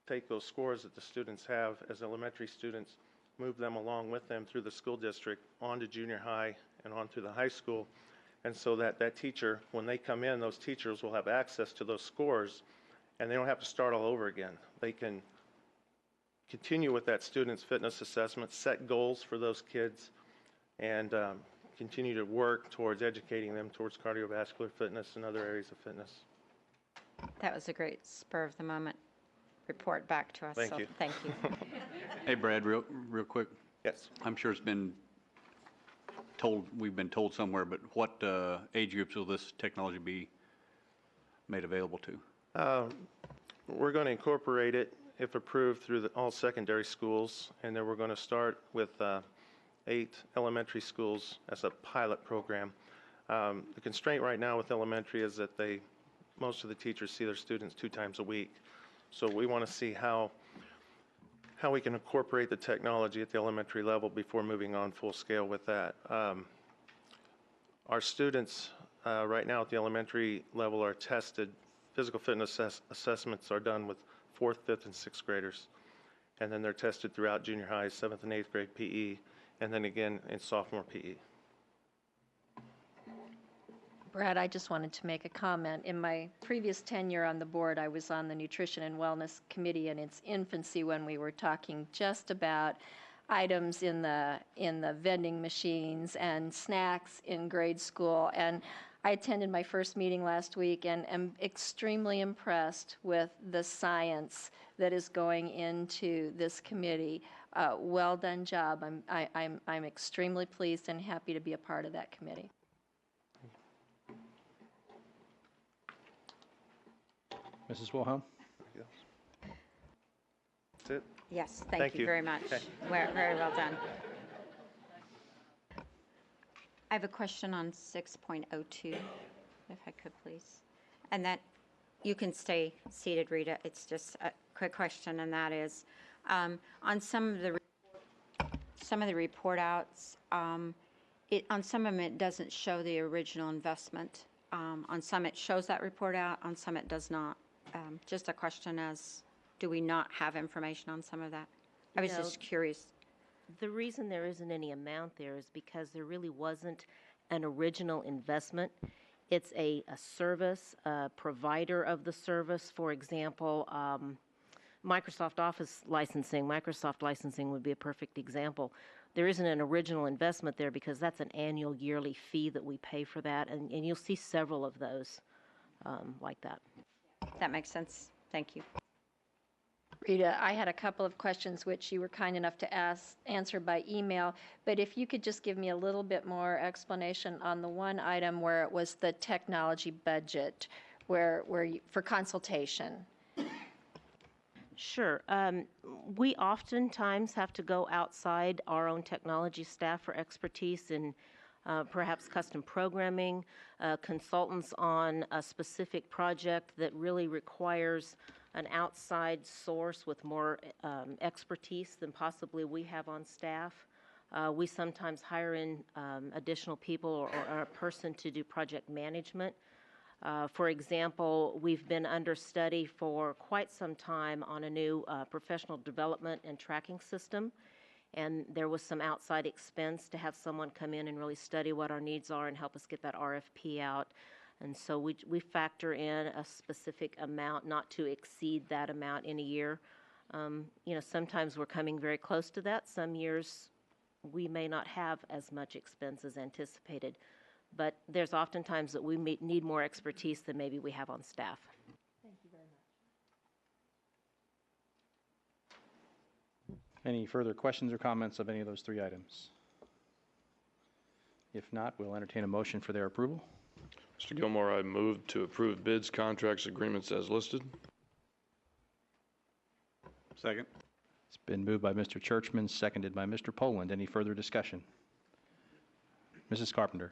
take those scores that the students have as elementary students, move them along with them through the school district onto junior high and onto the high school. And so that teacher, when they come in, those teachers will have access to those scores and they don't have to start all over again. They can continue with that student's fitness assessment, set goals for those kids, and continue to work towards educating them towards cardiovascular fitness and other areas of fitness. That was a great spur of the moment report back to us. Thank you. Thank you. Hey, Brad, real quick. Yes. I'm sure it's been told, we've been told somewhere, but what age groups will this technology be made available to? We're going to incorporate it, if approved, through all secondary schools, and then we're going to start with 8 elementary schools as a pilot program. The constraint right now with elementary is that most of the teachers see their students 2 times a week. So we want to see how we can incorporate the technology at the elementary level before moving on full scale with that. Our students right now at the elementary level are tested. Physical fitness assessments are done with 4th, 5th, and 6th graders. And then they're tested throughout junior high, 7th and 8th grade PE, and then again in sophomore PE. Brad, I just wanted to make a comment. In my previous tenure on the board, I was on the Nutrition and Wellness Committee in its infancy when we were talking just about items in the vending machines and snacks in grade school. And I attended my first meeting last week and am extremely impressed with the science that is going into this committee. Well done job. I'm extremely pleased and happy to be a part of that committee. Mrs. Wilhelm? That's it? Yes, thank you very much. Okay. Very well done. I have a question on 6.02, if I could, please. And that, you can stay seated, Rita. It's just a quick question, and that is, on some of the report outs, on some of them it doesn't show the original investment. On some it shows that report out, on some it does not. Just a question as, do we not have information on some of that? I was just curious. The reason there isn't any amount there is because there really wasn't an original investment. It's a service, a provider of the service. For example, Microsoft Office licensing. Microsoft licensing would be a perfect example. There isn't an original investment there because that's an annual yearly fee that we pay for that, and you'll see several of those like that. That makes sense. Thank you. Rita, I had a couple of questions which you were kind enough to answer by email, but if you could just give me a little bit more explanation on the one item where it was the technology budget, where for consultation. Sure. We oftentimes have to go outside our own technology staff for expertise in perhaps custom programming, consultants on a specific project that really requires an outside source with more expertise than possibly we have on staff. We sometimes hire in additional people or a person to do project management. For example, we've been under study for quite some time on a new professional development and tracking system, and there was some outside expense to have someone come in and really study what our needs are and help us get that RFP out. And so we factor in a specific amount, not to exceed that amount in a year. Sometimes we're coming very close to that. Some years we may not have as much expense as anticipated. But there's oftentimes that we need more expertise than maybe we have on staff. Thank you very much. Any further questions or comments of any of those three items? If not, we'll entertain a motion for their approval. Mr. Gilmore, I move to approve bids, contracts, agreements as listed. Second. It's been moved by Mr. Churchman, seconded by Mr. Poland. Any further discussion? Mrs. Carpenter.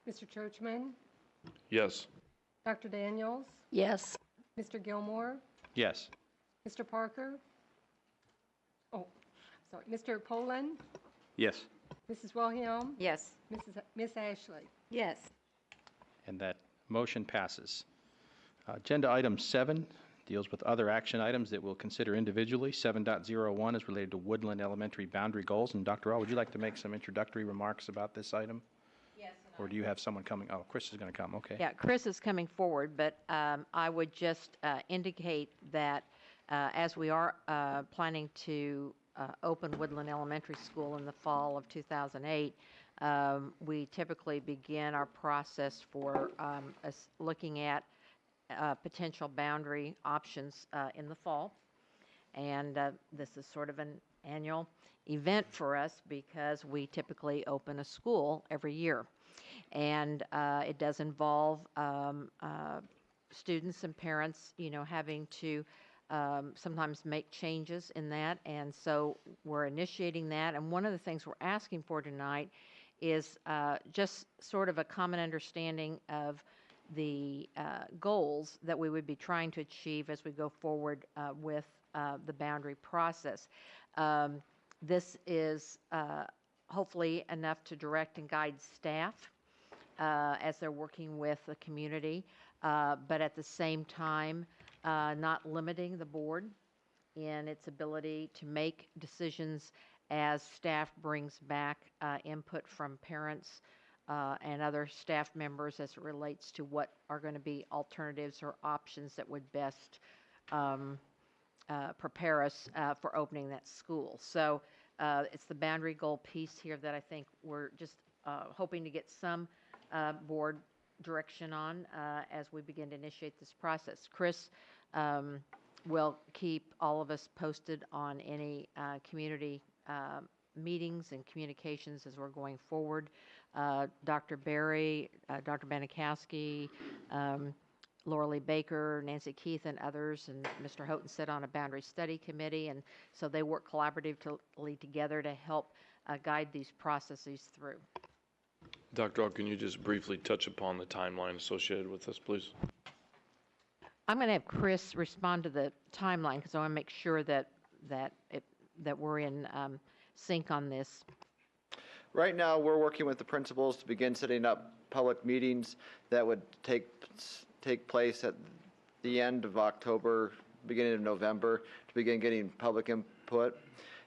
Mr. Churchman, Yes. Dr. Daniels, Yes. Mr. Gilmore, Yes. Mr. Parker. Oh, sorry, Mr. Poland, Yes. Mrs. Wilhelm, Yes. Miss Ashley. Yes. And that motion passes. Agenda item 7 deals with other action items that we'll consider individually. 7.01 is related to Woodland Elementary boundary goals. And Dr. All, would you like to make some introductory remarks about this item? Yes. Or do you have someone coming? Oh, Chris is going to come. Okay. Yeah, Chris is coming forward, but I would just indicate that as we are planning to open Woodland Elementary School in the fall of 2008, we typically begin our process for looking at potential boundary options in the fall. And this is sort of an annual event for us because we typically open a school every year. And it does involve students and parents, having to sometimes make changes in that. And so we're initiating that. And one of the things we're asking for tonight is just sort of a common understanding of the goals that we would be trying to achieve as we go forward with the boundary process. This is hopefully enough to direct and guide staff as they're working with the community, but at the same time, not limiting the board in its ability to make decisions as staff brings back input from parents and other staff members as it relates to what are going to be alternatives or options that would best prepare us for opening that school. So it's the boundary goal piece here that I think we're just hoping to get some board direction on as we begin to initiate this process. Chris will keep all of us posted on any community meetings and communications as we're going forward. Dr. Berry, Dr. Banikowski, Laura Lee Baker, Nancy Keith, and others, and Mr. Houghton sit on a boundary study committee, and so they work collaboratively together to help guide these processes through. Dr. All, can you just briefly touch upon the timeline associated with this, please? I'm going to have Chris respond to the timeline because I want to make sure that we're in sync on this. Right now, we're working with the principals to begin setting up public meetings that would take place at the end of October, beginning of November, to begin getting public input.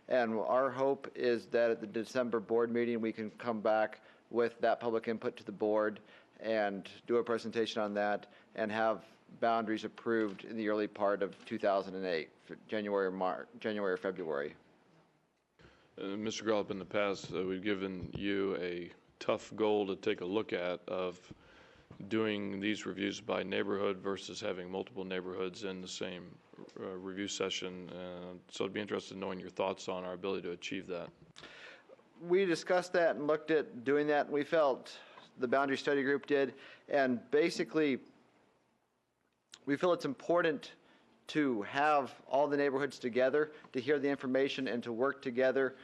And our hope is that at the December board meeting, we can come back with that public input to the board and do a presentation on that and have boundaries approved in the early part of 2008, January or February. Mr. Gallup, in the past, we've given you a tough goal to take a look at of doing these reviews by neighborhood versus having multiple neighborhoods in the same review session. So I'd be interested in knowing your thoughts on our ability to achieve that. We discussed that and looked at doing that. We felt, the boundary study group did, and basically we feel it's important to have all the neighborhoods together, to hear the information and to work together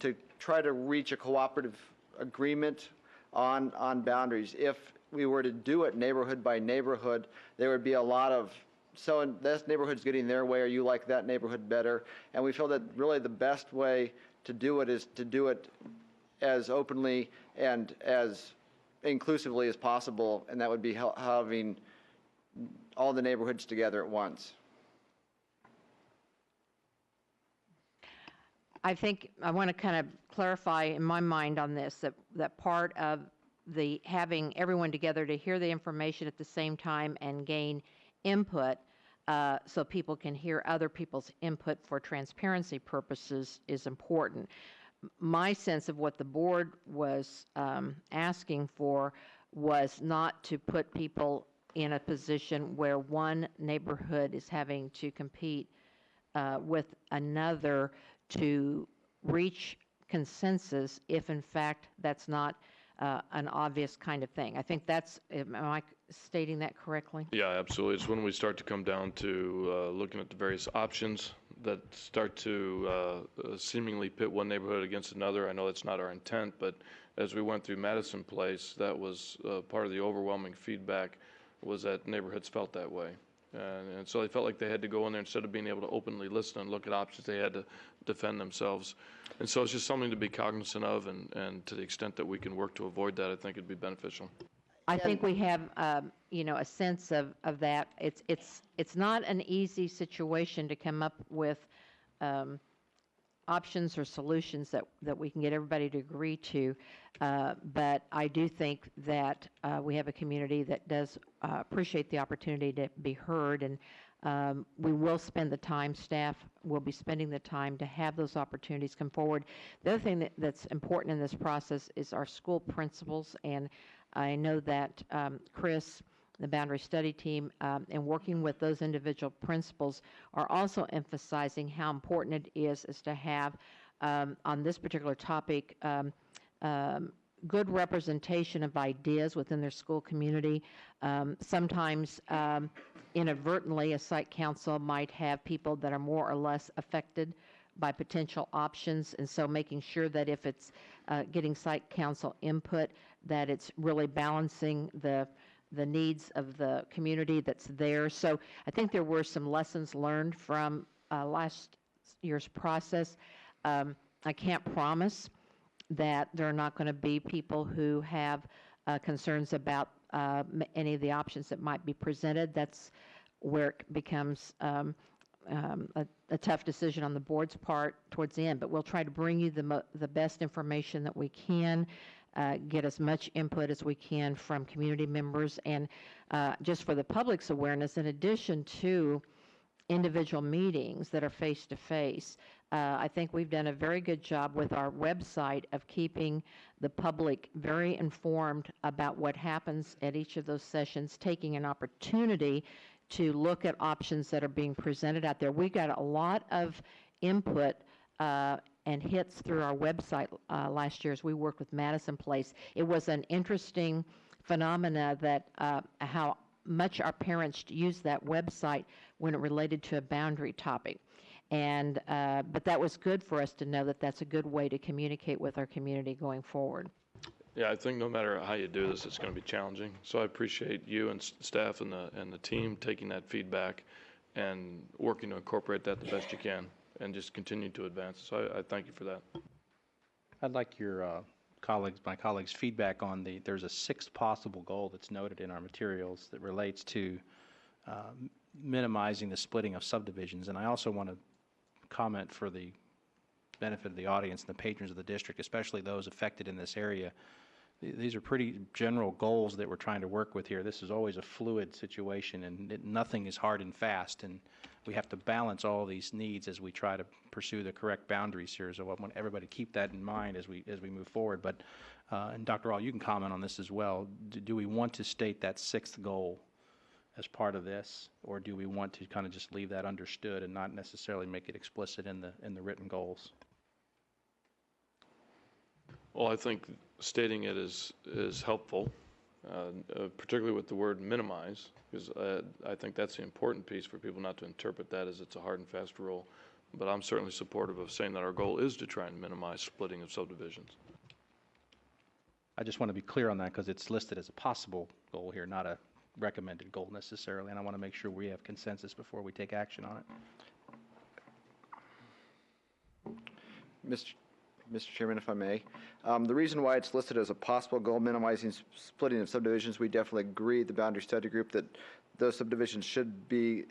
to try to reach a cooperative agreement on boundaries. If we were to do it neighborhood by neighborhood, there would be a lot of, so this neighborhood's getting their way, or you like that neighborhood better. And we feel that really the best way to do it is to do it as openly and as inclusively as possible, and that would be having all the neighborhoods together at once. I think I want to kind of clarify in my mind on this, that part of the having everyone together to hear the information at the same time and gain input so people can hear other people's input for transparency purposes is important. My sense of what the board was asking for was not to put people in a position where one neighborhood is having to compete with another to reach consensus if in fact that's not an obvious kind of thing. I think that's, am I stating that correctly? Yeah, absolutely. It's when we start to come down to looking at the various options that start to seemingly pit one neighborhood against another. I know that's not our intent, but as we went through Madison Place, that was part of the overwhelming feedback, was that neighborhoods felt that way. And so they felt like they had to go in there, instead of being able to openly listen and look at options, they had to defend themselves. And so it's just something to be cognizant of, and to the extent that we can work to avoid that, I think it'd be beneficial. I think we have, you know, a sense of that. It's not an easy situation to come up with options or solutions that we can get everybody to agree to. But I do think that we have a community that does appreciate the opportunity to be heard, and we will spend the time, staff will be spending the time to have those opportunities come forward. The other thing that's important in this process is our school principals, and I know that Chris, the boundary study team, and working with those individual principals are also emphasizing how important it is to have, on this particular topic, good representation of ideas within their school community. Sometimes inadvertently a site council might have people that are more or less affected by potential options, and so making sure that if it's getting site council input, that it's really balancing the needs of the community that's there. So I think there were some lessons learned from last year's process. I can't promise that there are not going to be people who have concerns about any of the options that might be presented. That's where it becomes a tough decision on the board's part towards the end. But we'll try to bring you the best information that we can, get as much input as we can from community members, and just for the public's awareness, in addition to individual meetings that are face-to-face, I think we've done a very good job with our website of keeping the public very informed about what happens at each of those sessions, taking an opportunity to look at options that are being presented out there. We got a lot of input and hits through our website last year as we worked with Madison Place. It was an interesting phenomena that how much our parents used that website when it related to a boundary topic. And but that was good for us to know that that's a good way to communicate with our community going forward. Yeah, I think no matter how you do this, it's going to be challenging. So I appreciate you and staff and the team taking that feedback and working to incorporate that the best you can, and just continue to advance. So I thank you for that. I'd like your my colleagues' feedback on there's a sixth possible goal that's noted in our materials that relates to minimizing the splitting of subdivisions. And I also want to comment for the benefit of the audience and the patrons of the district, especially those affected in this area, these are pretty general goals that we're trying to work with here. This is always a fluid situation, and nothing is hard and fast, and we have to balance all these needs as we try to pursue the correct boundaries here. So I want everybody to keep that in mind as we move forward. But and Dr. All, you can comment on this as well. Do we want to state that sixth goal as part of this, or do we want to kind of just leave that understood and not necessarily make it explicit in the written goals? Well, I think stating it is helpful, particularly with the word minimize, because I think that's the important piece for people not to interpret that as it's a hard and fast rule. But I'm certainly supportive of saying that our goal is to try and minimize splitting of subdivisions. I just want to be clear on that because it's listed as a possible goal here, not a recommended goal necessarily, and I want to make sure we have consensus before we take action on it. Mr. Chairman, if I may, the reason why it's listed as a possible goal, minimizing splitting of subdivisions, we definitely agree, the boundary study group, that those subdivisions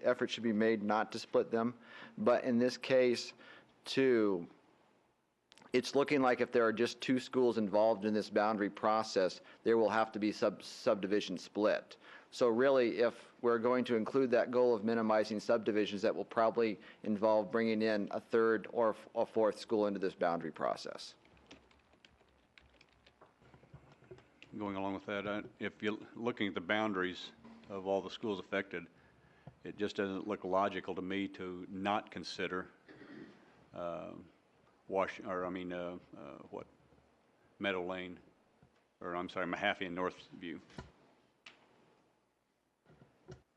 efforts should be made not to split them. But in this case, too, it's looking like if there are just two schools involved in this boundary process, there will have to be subdivision split. So really, if we're going to include that goal of minimizing subdivisions, that will probably involve bringing in a third or a fourth school into this boundary process. Going along with that, if you're looking at the boundaries of all the schools affected, it just doesn't look logical to me to not consider Meadow Lane, or I'm sorry, Mahaffey and Northview.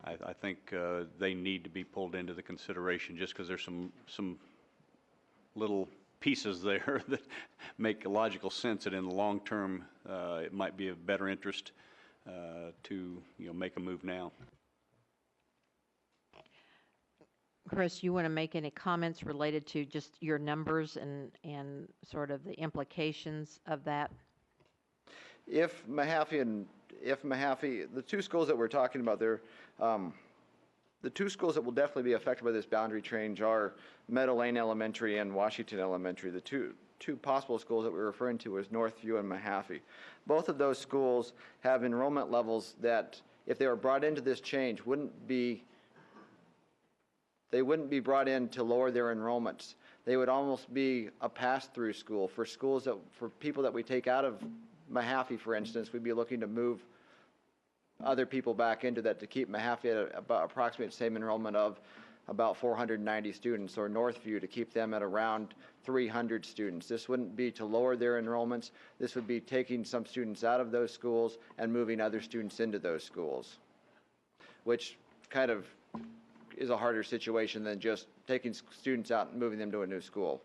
I think they need to be pulled into the consideration just because there's some little pieces there that make logical sense that in the long term it might be of better interest to make a move now. Chris, you want to make any comments related to just your numbers and sort of the implications of that? If Mahaffey, the two schools that we're talking about there, the two schools that will definitely be affected by this boundary change are Meadow Lane Elementary and Washington Elementary. The two possible schools that we're referring to is Northview and Mahaffey. Both of those schools have enrollment levels that, if they were brought into this change, they wouldn't be brought in to lower their enrollments. They would almost be a pass-through school for people that we take out of Mahaffey, for instance. We'd be looking to move other people back into that to keep Mahaffey at about approximately the same enrollment of about 490 students, or Northview to keep them at around 300 students. This wouldn't be to lower their enrollments. This would be taking some students out of those schools and moving other students into those schools, which kind of is a harder situation than just taking students out and moving them to a new school.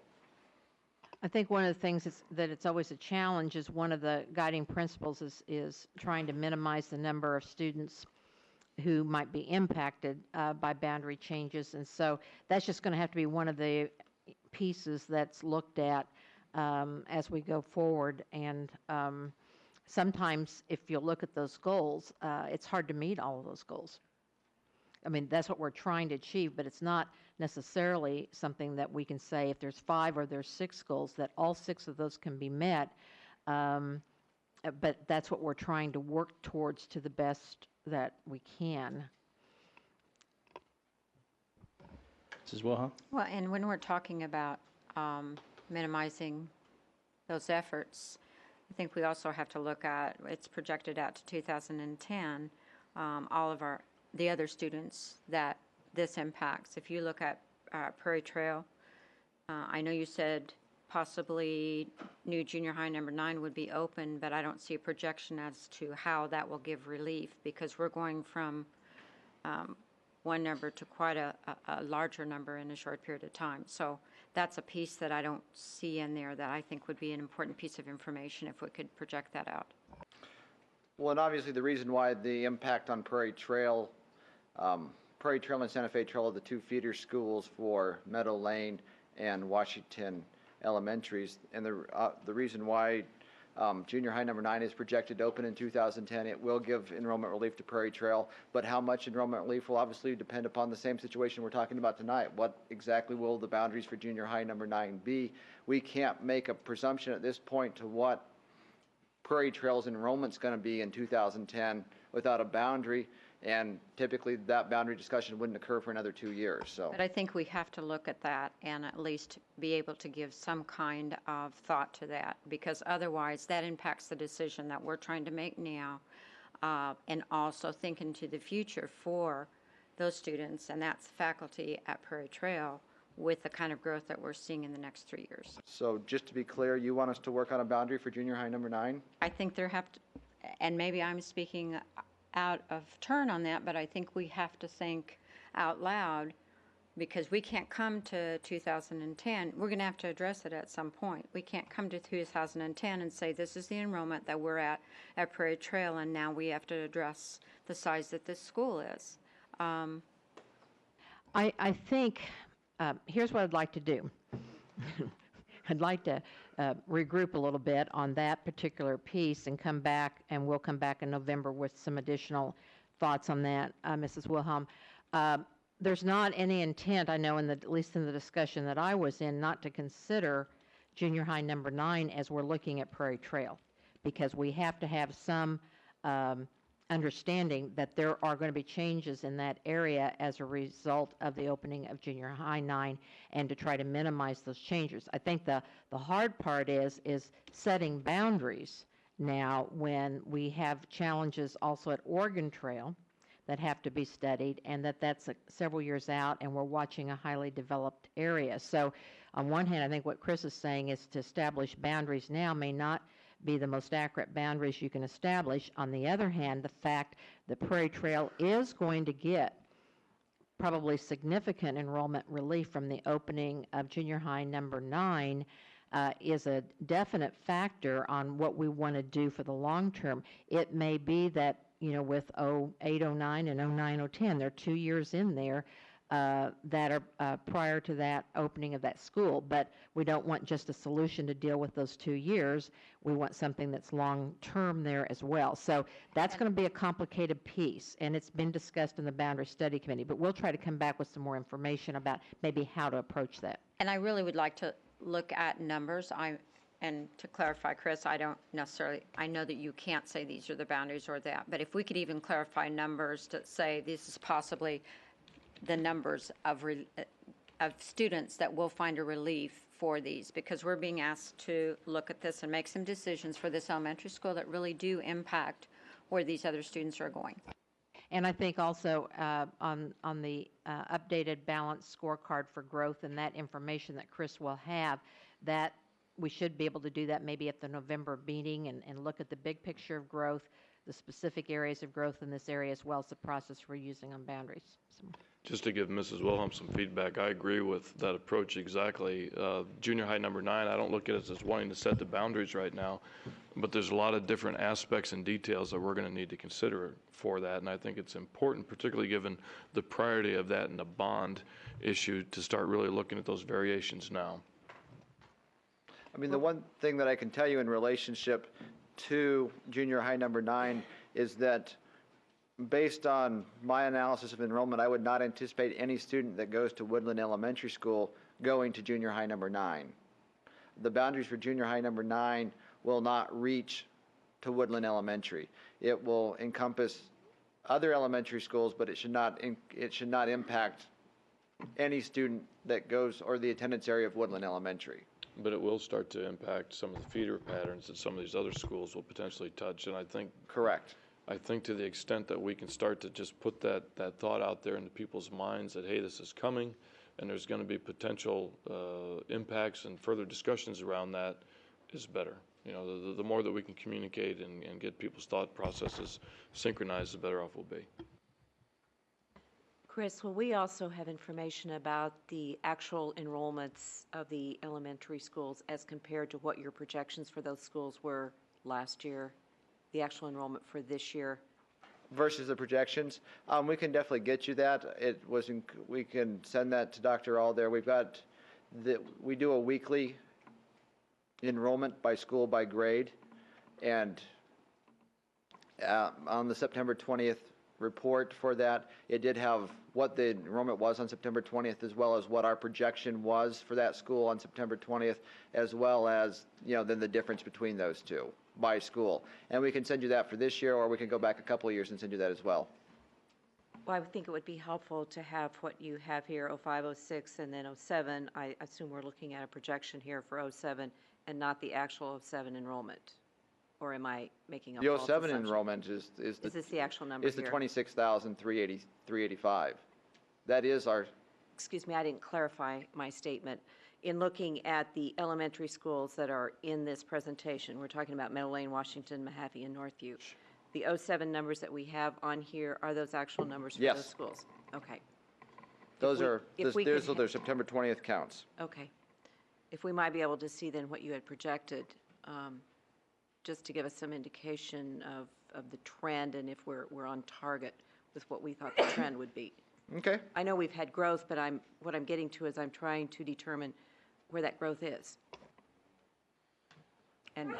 I think one of the things that it's always a challenge is one of the guiding principles is trying to minimize the number of students who might be impacted by boundary changes. And so that's just going to have to be one of the pieces that's looked at as we go forward. And sometimes if you look at those goals, it's hard to meet all of those goals. I mean, that's what we're trying to achieve, but it's not necessarily something that we can say if there's 5 or there's 6 goals that all 6 of those can be met. But that's what we're trying to work towards to the best that we can. Mrs. Wilhelm? Well, and when we're talking about minimizing those efforts, I think we also have to look at, it's projected out to 2010, all of the other students that this impacts. If you look at Prairie Trail, I know you said possibly new junior high number 9 would be open, but I don't see a projection as to how that will give relief, because we're going from one number to quite a larger number in a short period of time. So that's a piece that I don't see in there that I think would be an important piece of information if we could project that out. Well, and obviously the reason why the impact on Prairie Trail and Santa Fe Trail are the 2 feeder schools for Meadow Lane and Washington Elementaries, and the reason why junior high number 9 is projected to open in 2010, it will give enrollment relief to Prairie Trail, but how much enrollment relief will obviously depend upon the same situation we're talking about tonight. What exactly will the boundaries for junior high number 9 be? We can't make a presumption at this point to what Prairie Trail's enrollment's going to be in 2010 without a boundary, and typically that boundary discussion wouldn't occur for another 2 years, so. But I think we have to look at that and at least be able to give some kind of thought to that, because otherwise that impacts the decision that we're trying to make now, and also think into the future for those students, and that's faculty at Prairie Trail, with the kind of growth that we're seeing in the next 3 years. So just to be clear, you want us to work on a boundary for junior high number 9? I think there have to, and maybe I'm speaking out of turn on that, but I think we have to think out loud, because we can't come to 2010. We're going to have to address it at some point. We can't come to 2010 and say this is the enrollment that we're at Prairie Trail, and now we have to address the size that this school is. I think, here's what I'd like to do. I'd like to regroup a little bit on that particular piece and come back, and we'll come back in November with some additional thoughts on that, Mrs. Wilhelm. There's not any intent, I know, at least in the discussion that I was in, not to consider junior high number 9 as we're looking at Prairie Trail, because we have to have some understanding that there are going to be changes in that area as a result of the opening of junior high 9, and to try to minimize those changes. I think the hard part is setting boundaries now when we have challenges also at Oregon Trail that have to be studied, and that's several years out, and we're watching a highly developed area. So on one hand, I think what Chris is saying is to establish boundaries now may not be the most accurate boundaries you can establish. On the other hand, the fact that Prairie Trail is going to get probably significant enrollment relief from the opening of junior high number 9 is a definite factor on what we want to do for the long term. It may be that, with 08, 09, and 09, 010, there are 2 years in there that are prior to that opening of that school, but we don't want just a solution to deal with those 2 years. We want something that's long-term there as well. So that's going to be a complicated piece, and it's been discussed in the Boundary Study Committee, but we'll try to come back with some more information about maybe how to approach that. And I really would like to look at numbers. And to clarify, Chris, I don't necessarily, I know that you can't say these are the boundaries or that, but if we could even clarify numbers to say this is possibly the numbers of students that will find a relief for these, because we're being asked to look at this and make some decisions for this elementary school that really do impact where these other students are going. And I think also on the updated balanced scorecard for growth and that information that Chris will have, that we should be able to do that maybe at the November meeting and look at the big picture of growth, the specific areas of growth in this area, as well as the process we're using on boundaries. So. Just to give Mrs. Wilhelm some feedback, I agree with that approach exactly. Junior high number 9, I don't look at it as wanting to set the boundaries right now, but there's a lot of different aspects and details that we're going to need to consider for that, and I think it's important, particularly given the priority of that and the bond issue, to start really looking at those variations now. I mean, the one thing that I can tell you in relationship to junior high number 9 is that based on my analysis of enrollment, I would not anticipate any student that goes to Woodland Elementary School going to junior high number 9. The boundaries for junior high number 9 will not reach to Woodland Elementary. It will encompass other elementary schools, but it should not impact any student that goes, or the attendance area of Woodland Elementary. But it will start to impact some of the feeder patterns that some of these other schools will potentially touch, and I think... Correct. I think to the extent that we can start to just put that thought out there into people's minds that, hey, this is coming, and there's going to be potential impacts and further discussions around that, is better. The more that we can communicate and get people's thought processes synchronized, the better off we'll be. Chris, will we also have information about the actual enrollments of the elementary schools as compared to what your projections for those schools were last year, the actual enrollment for this year? Versus the projections? We can definitely get you that. We can send that to Dr. All there. We do a weekly enrollment by school by grade, and on the September 20th report for that, it did have what the enrollment was on September 20th, as well as what our projection was for that school on September 20th, as well as then the difference between those two. by school. And we can send you that for this year, or we can go back a couple of years and send you that as well. Well, I would think it would be helpful to have what you have here, 05, 06, and then 07. I assume we're looking at a projection here for 07 and not the actual 07 enrollment. Or am I making a The false 07 assumption? enrollment is Is this the actual number is the here? 26,385. That is our, Excuse me, I didn't clarify my statement. In looking at the elementary schools that are in this presentation, we're talking about Meadow Lane, Washington, Mahaffey, and Northview. The 07 numbers that we have on here, are those actual numbers for Yes. those schools? Okay. those we- are, if we could those are their September 20th counts. Okay. If we might be able to see then what you had projected, just to give us some indication of the trend and if we're on target with what we thought the trend would be. Okay. I know we've had growth, but what I'm getting to is I'm trying to determine where that growth is. And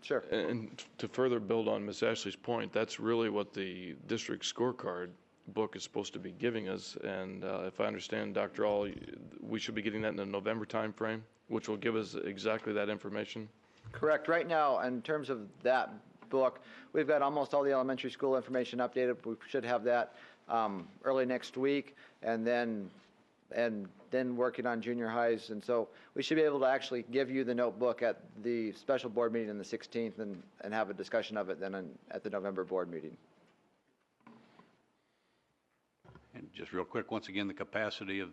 Sure. And to further build on Ms. Ashley's point, that's really what the district scorecard book is supposed to be giving us. And if I understand, Dr. All, we should be getting that in the November timeframe, which will give us exactly that information. Correct. Right now, in terms of that book, we've got almost all the elementary school information updated. We should have that early next week, and then working on junior highs. And so we should be able to actually give you the notebook at the special board meeting on the 16th and have a discussion of it then at the November board meeting. And just real quick, once again, the capacity of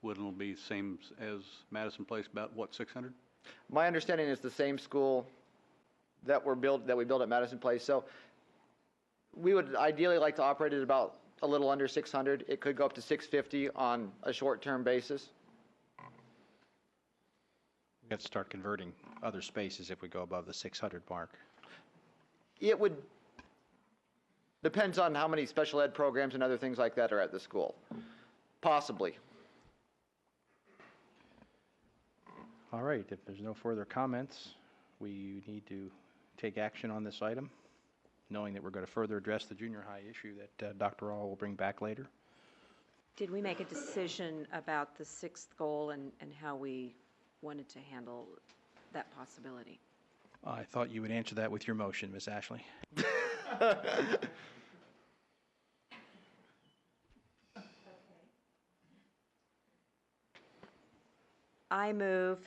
Woodland will be same as Madison Place, about what, 600? My understanding is the same school that we built at Madison Place. So we would ideally like to operate at about a little under 600. It could go up to 650 on a short-term basis. We have to start converting other spaces if we go above the 600 mark. It would, depends on how many special ed programs and other things like that are at the school. Possibly. All right, if there's no further comments, we need to take action on this item, knowing that we're going to further address the junior high issue that Dr. All will bring back later. did we make a decision about the sixth goal and how we wanted to handle that possibility? I thought you would answer that with your motion, Ms. Ashley. I move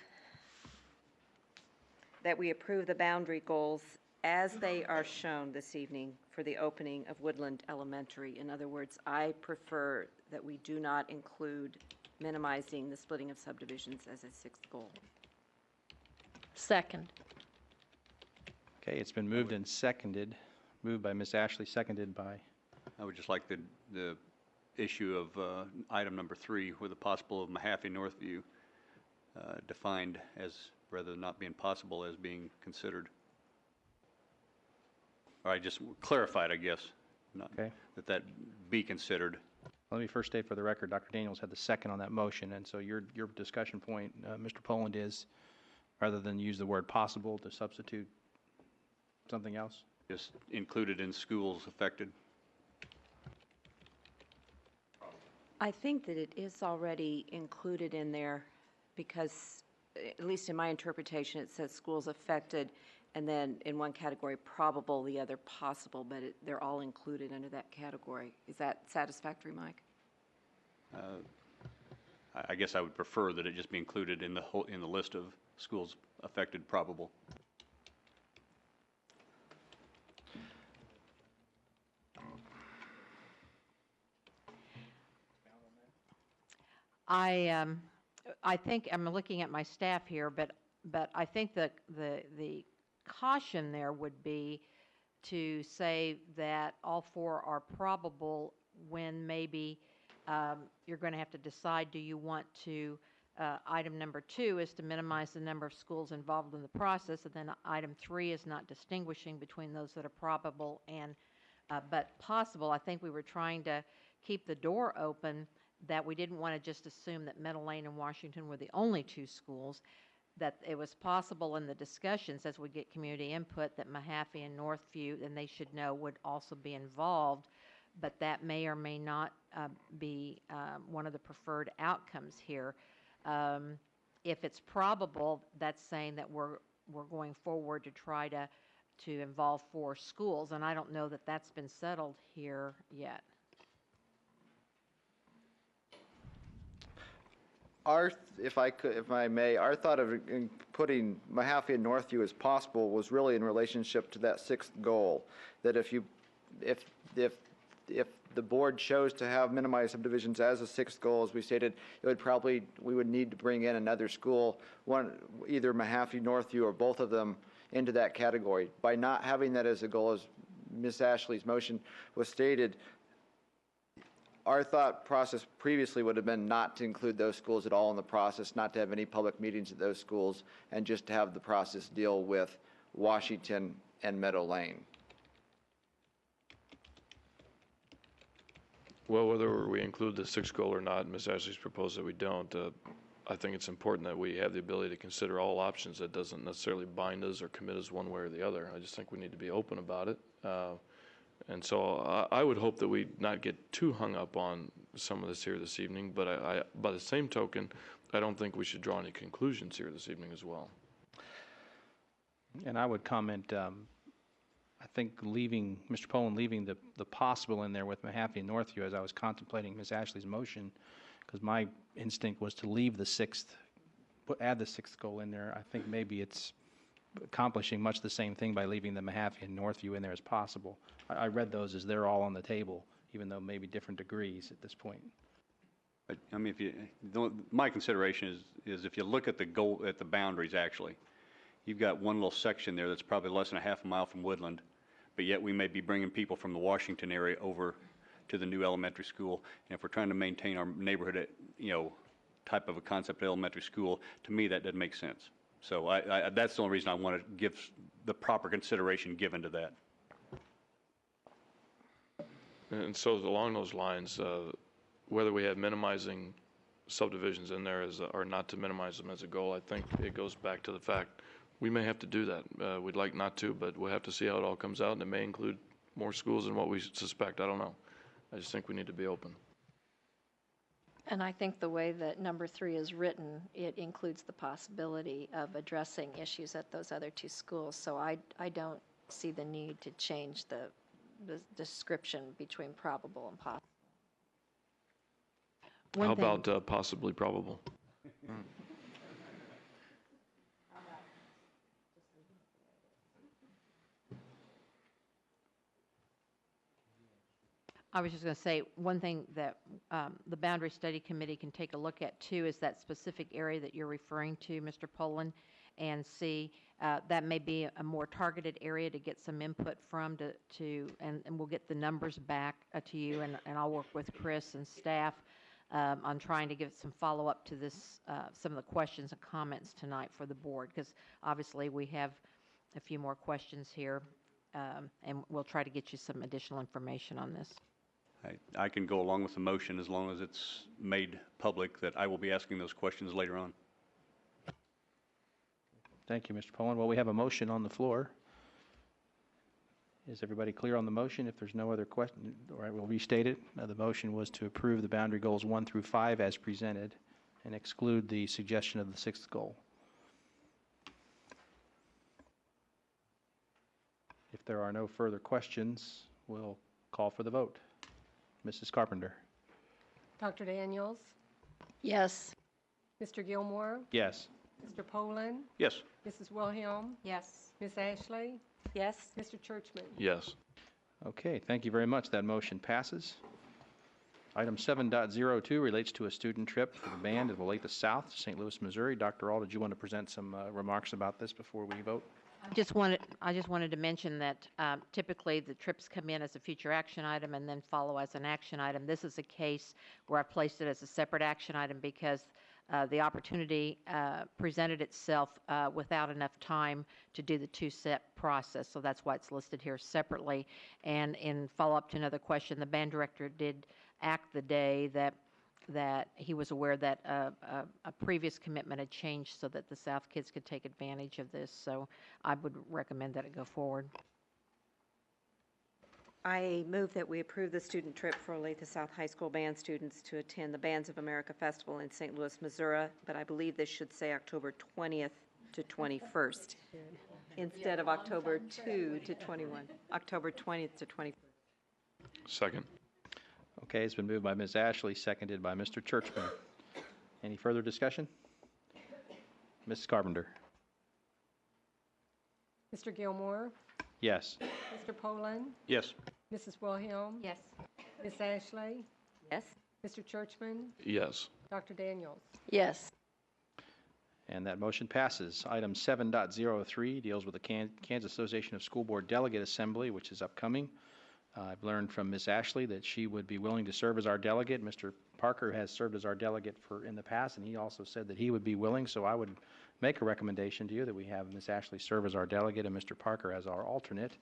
that we approve the boundary goals as they are shown this evening for the opening of Woodland Elementary. In other words, I prefer that we do not include minimizing the splitting of subdivisions as a sixth goal. Second. Okay, it's been moved and seconded, moved by Ms. Ashley, seconded by, I would just like the issue of item number 3, with the possible of Mahaffey Northview defined as, rather than not being possible, as being considered. Or I just clarified, I guess, not, okay. that be considered. Let me first state for the record, Dr. Daniels had the second on that motion, and so your discussion point, Mr. Poland, is rather than use the word possible to substitute something else? Just included in schools affected. I think that it is already included in there because, at least in my interpretation, it says schools affected, and then in one category probable, the other possible, but they're all included under that category. Is that satisfactory, Mike? I guess I would prefer that it just be included in the list of schools affected probable. I think I'm looking at my staff here, but I think that the caution there would be to say that all 4 are probable when maybe you're going to have to decide, do you want to, item number 2 is to minimize the number of schools involved in the process, and then item 3 is not distinguishing between those that are probable and but possible. I think we were trying to keep the door open, that we didn't want to just assume that Meadow Lane and Washington were the only 2 schools, that it was possible in the discussions as we get community input that Mahaffey and Northview, and they should know, would also be involved, but that may or may not be one of the preferred outcomes here. If it's probable, that's saying that we're we're going forward to try to involve 4 schools, and I don't know that that's been settled here yet. If I may, our thought of putting Mahaffey and Northview as possible was really in relationship to that 6th goal, that if the board chose to have minimized subdivisions as a 6th goal, as we stated, we would need to bring in another school, either Mahaffey, Northview, or both of them into that category. By not having that as a goal, as Ms. Ashley's motion was stated, our thought process previously would have been not to include those schools at all in the process, not to have any public meetings at those schools, and just to have the process deal with Washington and Meadow Lane. Well, whether we include the 6th goal or not, Ms. Ashley's proposed that we don't. I think it's important that we have the ability to consider all options. That doesn't necessarily bind us or commit us one way or the other. I just think we need to be open about it. And so I would hope that we not get too hung up on some of this here this evening, but by the same token, I don't think we should draw any conclusions here this evening as well. And I would comment, I think Mr. Poland leaving the possible in there with Mahaffey and Northview as I was contemplating Ms. Ashley's motion, because my instinct was to leave the 6th, add the 6th goal in there. I think maybe it's accomplishing much the same thing by leaving the Mahaffey and Northview in there as possible. I read those as they're all on the table, even though maybe different degrees at this point. But, I mean, my consideration is if you look at the goal, at the boundaries actually, you've got one little section there that's probably less than a half a mile from Woodland, but yet we may be bringing people from the Washington area over to the new elementary school. And if we're trying to maintain our neighborhood, type of a concept of elementary school, to me that doesn't make sense. So that's the only reason I want to give the proper consideration given to that. And so along those lines, whether we have minimizing subdivisions in there or not to minimize them as a goal, I think it goes back to the fact we may have to do that. We'd like not to, but we'll have to see how it all comes out, and it may include more schools than what we suspect. I don't know. I just think we need to be open. And I think the way that number 3 is written, it includes the possibility of addressing issues at those other 2 schools. So I don't see the need to change the description between probable and possible. How about possibly probable? I was just going to say, one thing that the Boundary Study Committee can take a look at too is that specific area that you're referring to, Mr. Poland, and see that may be a more targeted area to get some input from and we'll get the numbers back to you, and I'll work with Chris and staff on trying to give some follow-up to this, some of the questions and comments tonight for the board, because obviously we have a few more questions here, and we'll try to get you some additional information on this. I can go along with the motion as long as it's made public that I will be asking those questions later on. Thank you, Mr. Poland. Well, we have a motion on the floor. Is everybody clear on the motion? If there's no other question, all right, we'll restate it. The motion was to approve the boundary goals 1 through 5 as presented and exclude the suggestion of the 6th goal. If there are no further questions, we'll call for the vote. Mrs. Carpenter. Dr. Daniels? Yes. Mr. Gilmore? Yes. Mr. Poland? Yes. Mrs. Wilhelm? Yes. Ms. Ashley? Yes. Mr. Churchman? Yes. Okay, thank you very much. That motion passes. Item 7.02 relates to a student trip for the band of Olathe South, St. Louis, Missouri. Dr. Ahl, did you want to present some remarks about this before we vote? I just wanted to mention that typically the trips come in as a future action item and then follow as an action item. This is a case where I placed it as a separate action item because the opportunity presented itself without enough time to do the 2-step process. So that's why it's listed here separately. And in follow-up to another question, the band director did act the day that he was aware that a previous commitment had changed so that the South kids could take advantage of this. So I would recommend that it go forward. I move that we approve the student trip for Olathe South High School band students to attend the Bands of America Festival in St. Louis, Missouri, but I believe this should say October 20th to 21st, instead of October 2 to 21, October 20th to 21st. Second. Okay, it's been moved by Ms. Ashley, seconded by Mr. Churchman. Any further discussion? Mrs. Carpenter? Mr. Gilmore, Yes. Mr. Poland, Yes. Mrs. Wilhelm, Yes. Miss Ashley, Yes? Mr. Churchman, Yes. Dr. Daniels. Yes. And that motion passes. Item 7.03 deals with the Kansas Association of School Board Delegate Assembly, which is upcoming. I've learned from Ms. Ashley that she would be willing to serve as our delegate. Mr. Parker has served as our delegate in the past, and he also said that he would be willing, so I would make a recommendation to you that we have Ms. Ashley serve as our delegate and Mr. Parker as our alternate,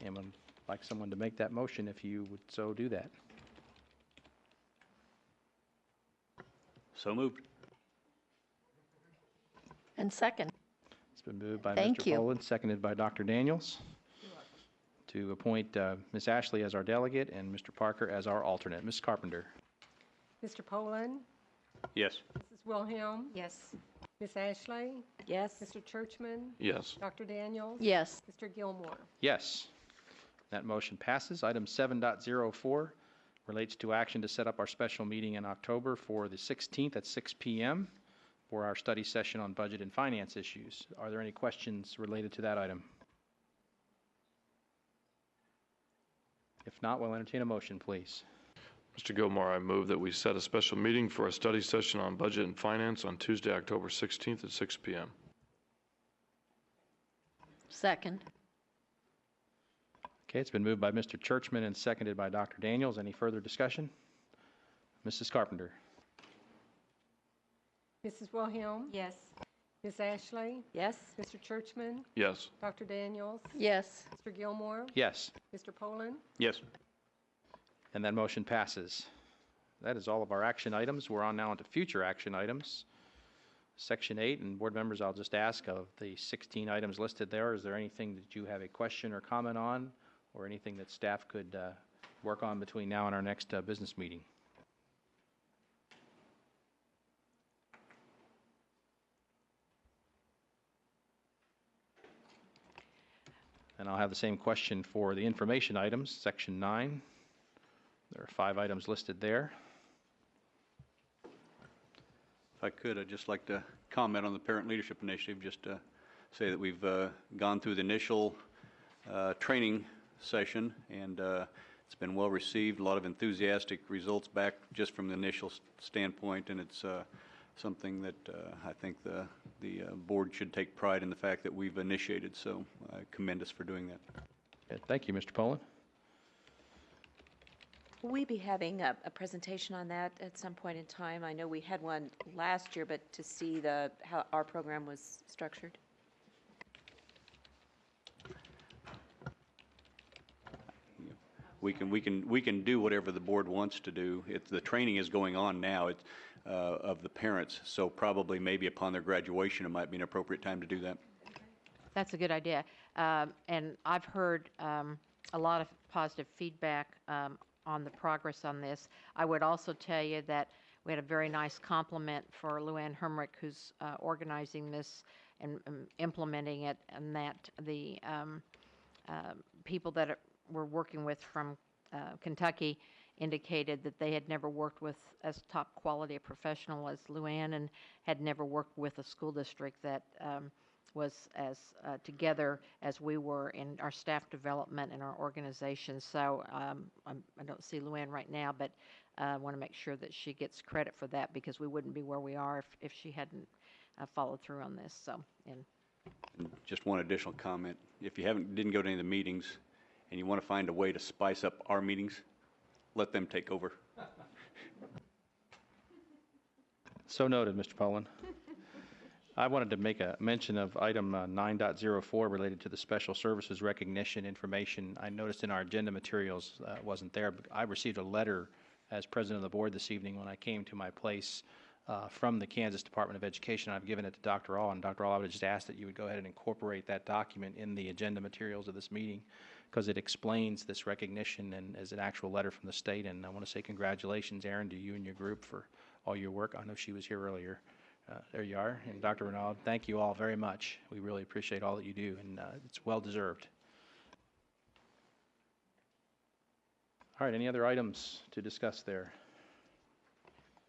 and would like someone to make that motion if you would so do that. So moved. And second. It's been moved by Thank Mr. you. Poland, seconded by Dr. Daniels, to appoint Ms. Ashley as our delegate and Mr. Parker as our alternate. Ms. Carpenter? Mr. Poland, Yes. Mrs. Wilhelm, Yes. Miss Ashley, Yes? Mr. Churchman, Yes. Dr. Daniels. Yes. Mr. Gilmore. Yes. That motion passes. Item 7.04 relates to action to set up our special meeting in October for the 16th at 6 p.m. for our study session on budget and finance issues. Are there any questions related to that item? If not, we'll entertain a motion, please. Mr. Gilmore, I move that we set a special meeting for a study session on budget and finance on Tuesday, October 16th at 6 p.m. Second. Okay, it's been moved by Mr. Churchman and seconded by Dr. Daniels. Any further discussion? Mrs. Carpenter? Mrs. Wilhelm, Yes. Miss Ashley, Yes? Mr. Churchman, Yes. Dr. Daniels, Yes. Mr. Gilmore, Yes. Mr. Poland. Yes. And that motion passes. That is all of our action items. We're on now into future action items. Section 8, and board members, I'll just ask of the 16 items listed there, is there anything that you have a question or comment on, or anything that staff could work on between now and our next business meeting? And I'll have the same question for the information items, Section 9. There are 5 items listed there. If I could, I'd just like to comment on the Parent Leadership Initiative, just to say that we've gone through the initial training session, and it's been well received, a lot of enthusiastic results back just from the initial standpoint, and it's something that I think the board should take pride in the fact that we've initiated, so I commend us for doing that. Okay, thank you, Mr. Poland. Will we be having a presentation on that at some point in time? I know we had one last year, but to see how our program was structured? We can do whatever the board wants to do. The training is going on now of the parents, so probably maybe upon their graduation, it might be an appropriate time to do that. That's a good idea. And I've heard a lot of positive feedback on the progress on this. I would also tell you that we had a very nice compliment for Luann Hermrich, who's organizing this and implementing it, and that the people that we're working with from Kentucky indicated that they had never worked with as top quality a professional as Luann, and had never worked with a school district that was as together as we were in our staff development and our organization. So I don't see Luann right now, but I want to make sure that she gets credit for that, because we wouldn't be where we are if she hadn't followed through on this. So, and Just one additional comment. If you didn't go to any of the meetings and you want to find a way to spice up our meetings, let them take over. So noted, Mr. Poland. I wanted to make a mention of item 9.04 related to the special services recognition information. I noticed in our agenda materials it wasn't there, but I received a letter as president of the board this evening when I came to my place from the Kansas Department of Education. I've given it to Dr. All, and Dr. All, I would just ask that you would go ahead and incorporate that document in the agenda materials of this meeting, because it explains this recognition and as an actual letter from the state. And I want to say congratulations, Erin, to you and your group for all your work. I know she was here earlier. There you are. And Dr. Renaud, thank you all very much. We really appreciate all that you do, and it's well-deserved. All right, any other items to discuss there?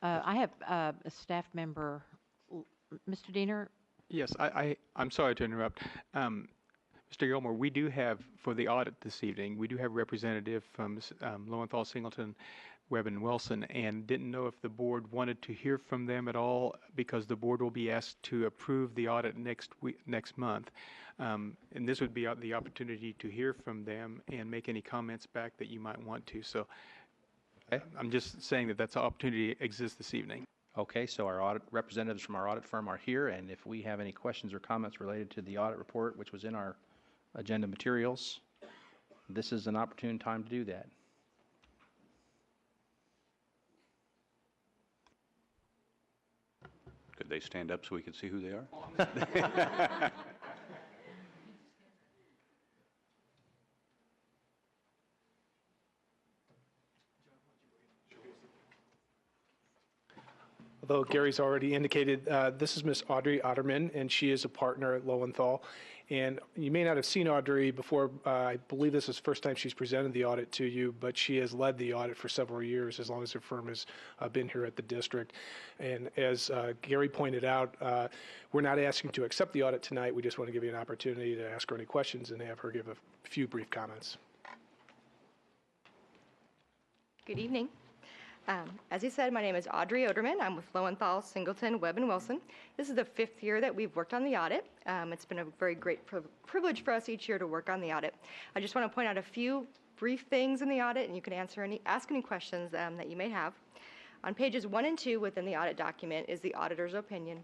I have a staff member, Mr. Diener. Yes, I'm sorry to interrupt. Mr. Gilmore, we do have, for the audit this evening, we do have a representative from Lowenthal, Singleton, Webb, and Wilson, and didn't know if the board wanted to hear from them at all, because the board will be asked to approve the audit next month. And this would be the opportunity to hear from them and make any comments back that you might want to. So I'm just saying that that's an opportunity that exists this evening. Okay, so our audit representatives from our audit firm are here, and if we have any questions or comments related to the audit report, which was in our agenda materials, this is an opportune time to do that. Could they stand up so we could see who they are? Although Gary's already indicated, this is Miss Audrey Otterman, and she is a partner at Lowenthal. And you may not have seen Audrey before. I believe this is the first time she's presented the audit to you, but she has led the audit for several years, as long as her firm has been here at the district. And as Gary pointed out, we're not asking to accept the audit tonight. We just want to give you an opportunity to ask her any questions and have her give a few brief comments. Good evening. As he said, my name is Audrey Oderman. I'm with Lowenthal, Singleton, Webb, and Wilson. This is the 5th year that we've worked on the audit. It's been a very great privilege for us each year to work on the audit. I just want to point out a few brief things in the audit, and you can ask any questions that you may have. On pages 1 and 2 within the audit document is the auditor's opinion.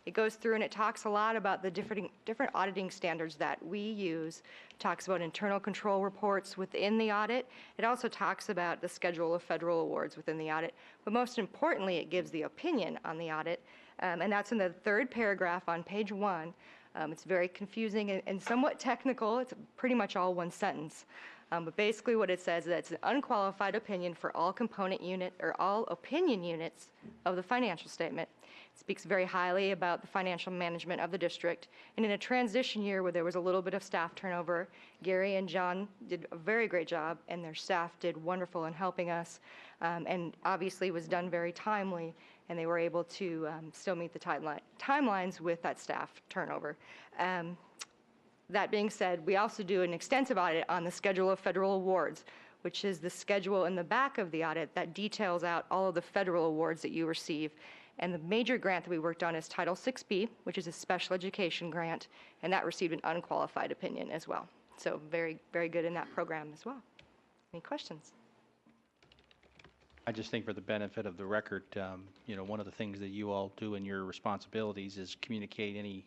It goes through and it talks a lot about the different auditing standards that we use. It talks about internal control reports within the audit. It also talks about the schedule of federal awards within the audit. But most importantly, it gives the opinion on the audit. And that's in the 3rd paragraph on page 1. It's very confusing and somewhat technical. It's pretty much all one sentence. But basically what it says is that it's an unqualified opinion for all component unit or all opinion units of the financial statement. It speaks very highly about the financial management of the district. And in a transition year where there was a little bit of staff turnover, Gary and John did a very great job, and their staff did wonderful in helping us. And obviously was done very timely, and they were able to still meet the timelines with that staff turnover. That being said, we also do an extensive audit on the schedule of federal awards, which is the schedule in the back of the audit that details out all of the federal awards that you receive. And the major grant that we worked on is Title 6B, which is a special education grant, and that received an unqualified opinion as well. So very, very good in that program as well. Any questions? I just think for the benefit of the record, one of the things that you all do in your responsibilities is communicate any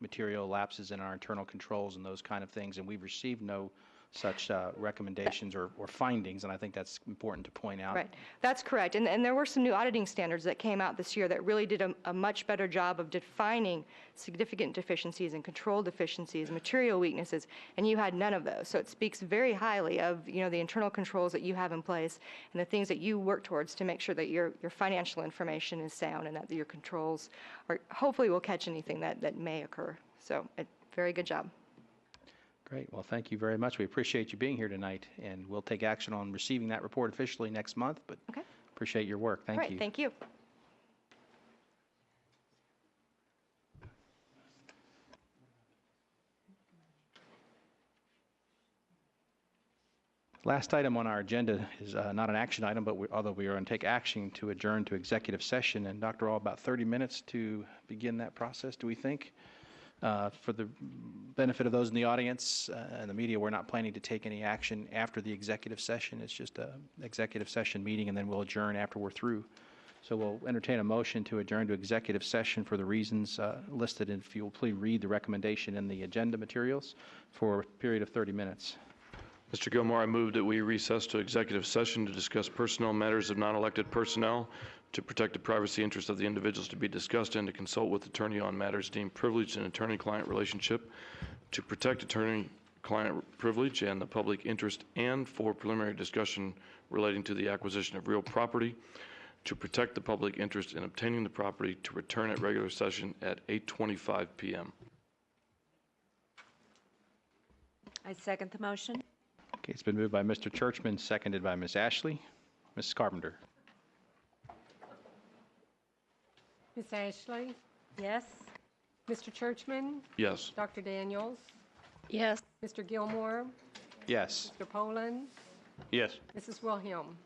material lapses in our internal controls and those kind of things, and we've received no such recommendations or findings, and I think that's important to point out. Right, that's correct. And there were some new auditing standards that came out this year that really did a much better job of defining significant deficiencies and control deficiencies, material weaknesses, and you had none of those. So it speaks very highly of the internal controls that you have in place and the things that you work towards to make sure that your financial information is sound and that your controls hopefully will catch anything that may occur. So very good job. Great. Well, thank you very much. We appreciate you being here tonight, and we'll take action on receiving that report officially next month, but appreciate your work. Thank you. Thank you. Last item on our agenda is not an action item, but although we are going to take action to adjourn to executive session, and Dr. All, about 30 minutes to begin that process, do we think? For the benefit of those in the audience and the media, we're not planning to take any action after the executive session. It's just an executive session meeting, and then we'll adjourn after we're through. So we'll entertain a motion to adjourn to executive session for the reasons listed. And if you'll please read the recommendation in the agenda materials for a period of 30 minutes. Mr. Gilmore, I move that we recess to executive session to discuss personnel matters of non-elected personnel, to protect the privacy interests of the individuals to be discussed, and to consult with attorney on matters deemed privileged in attorney-client relationship, to protect attorney-client privilege and the public interest, and for preliminary discussion relating to the acquisition of real property, to protect the public interest in obtaining the property to return at regular session at 8:25 p.m. I second the motion. Okay, it's been moved by Mr. Churchman, seconded by Ms. Ashley. Ms. Carpenter? Ms. Ashley? Yes. Mr. Churchman? Yes. Dr. Daniels? Yes. Mr. Gilmore? Yes. Mr. Poland? Yes. Mrs. Wilhelm?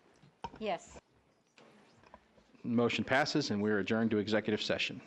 Yes. Motion passes, and we are adjourned to executive session.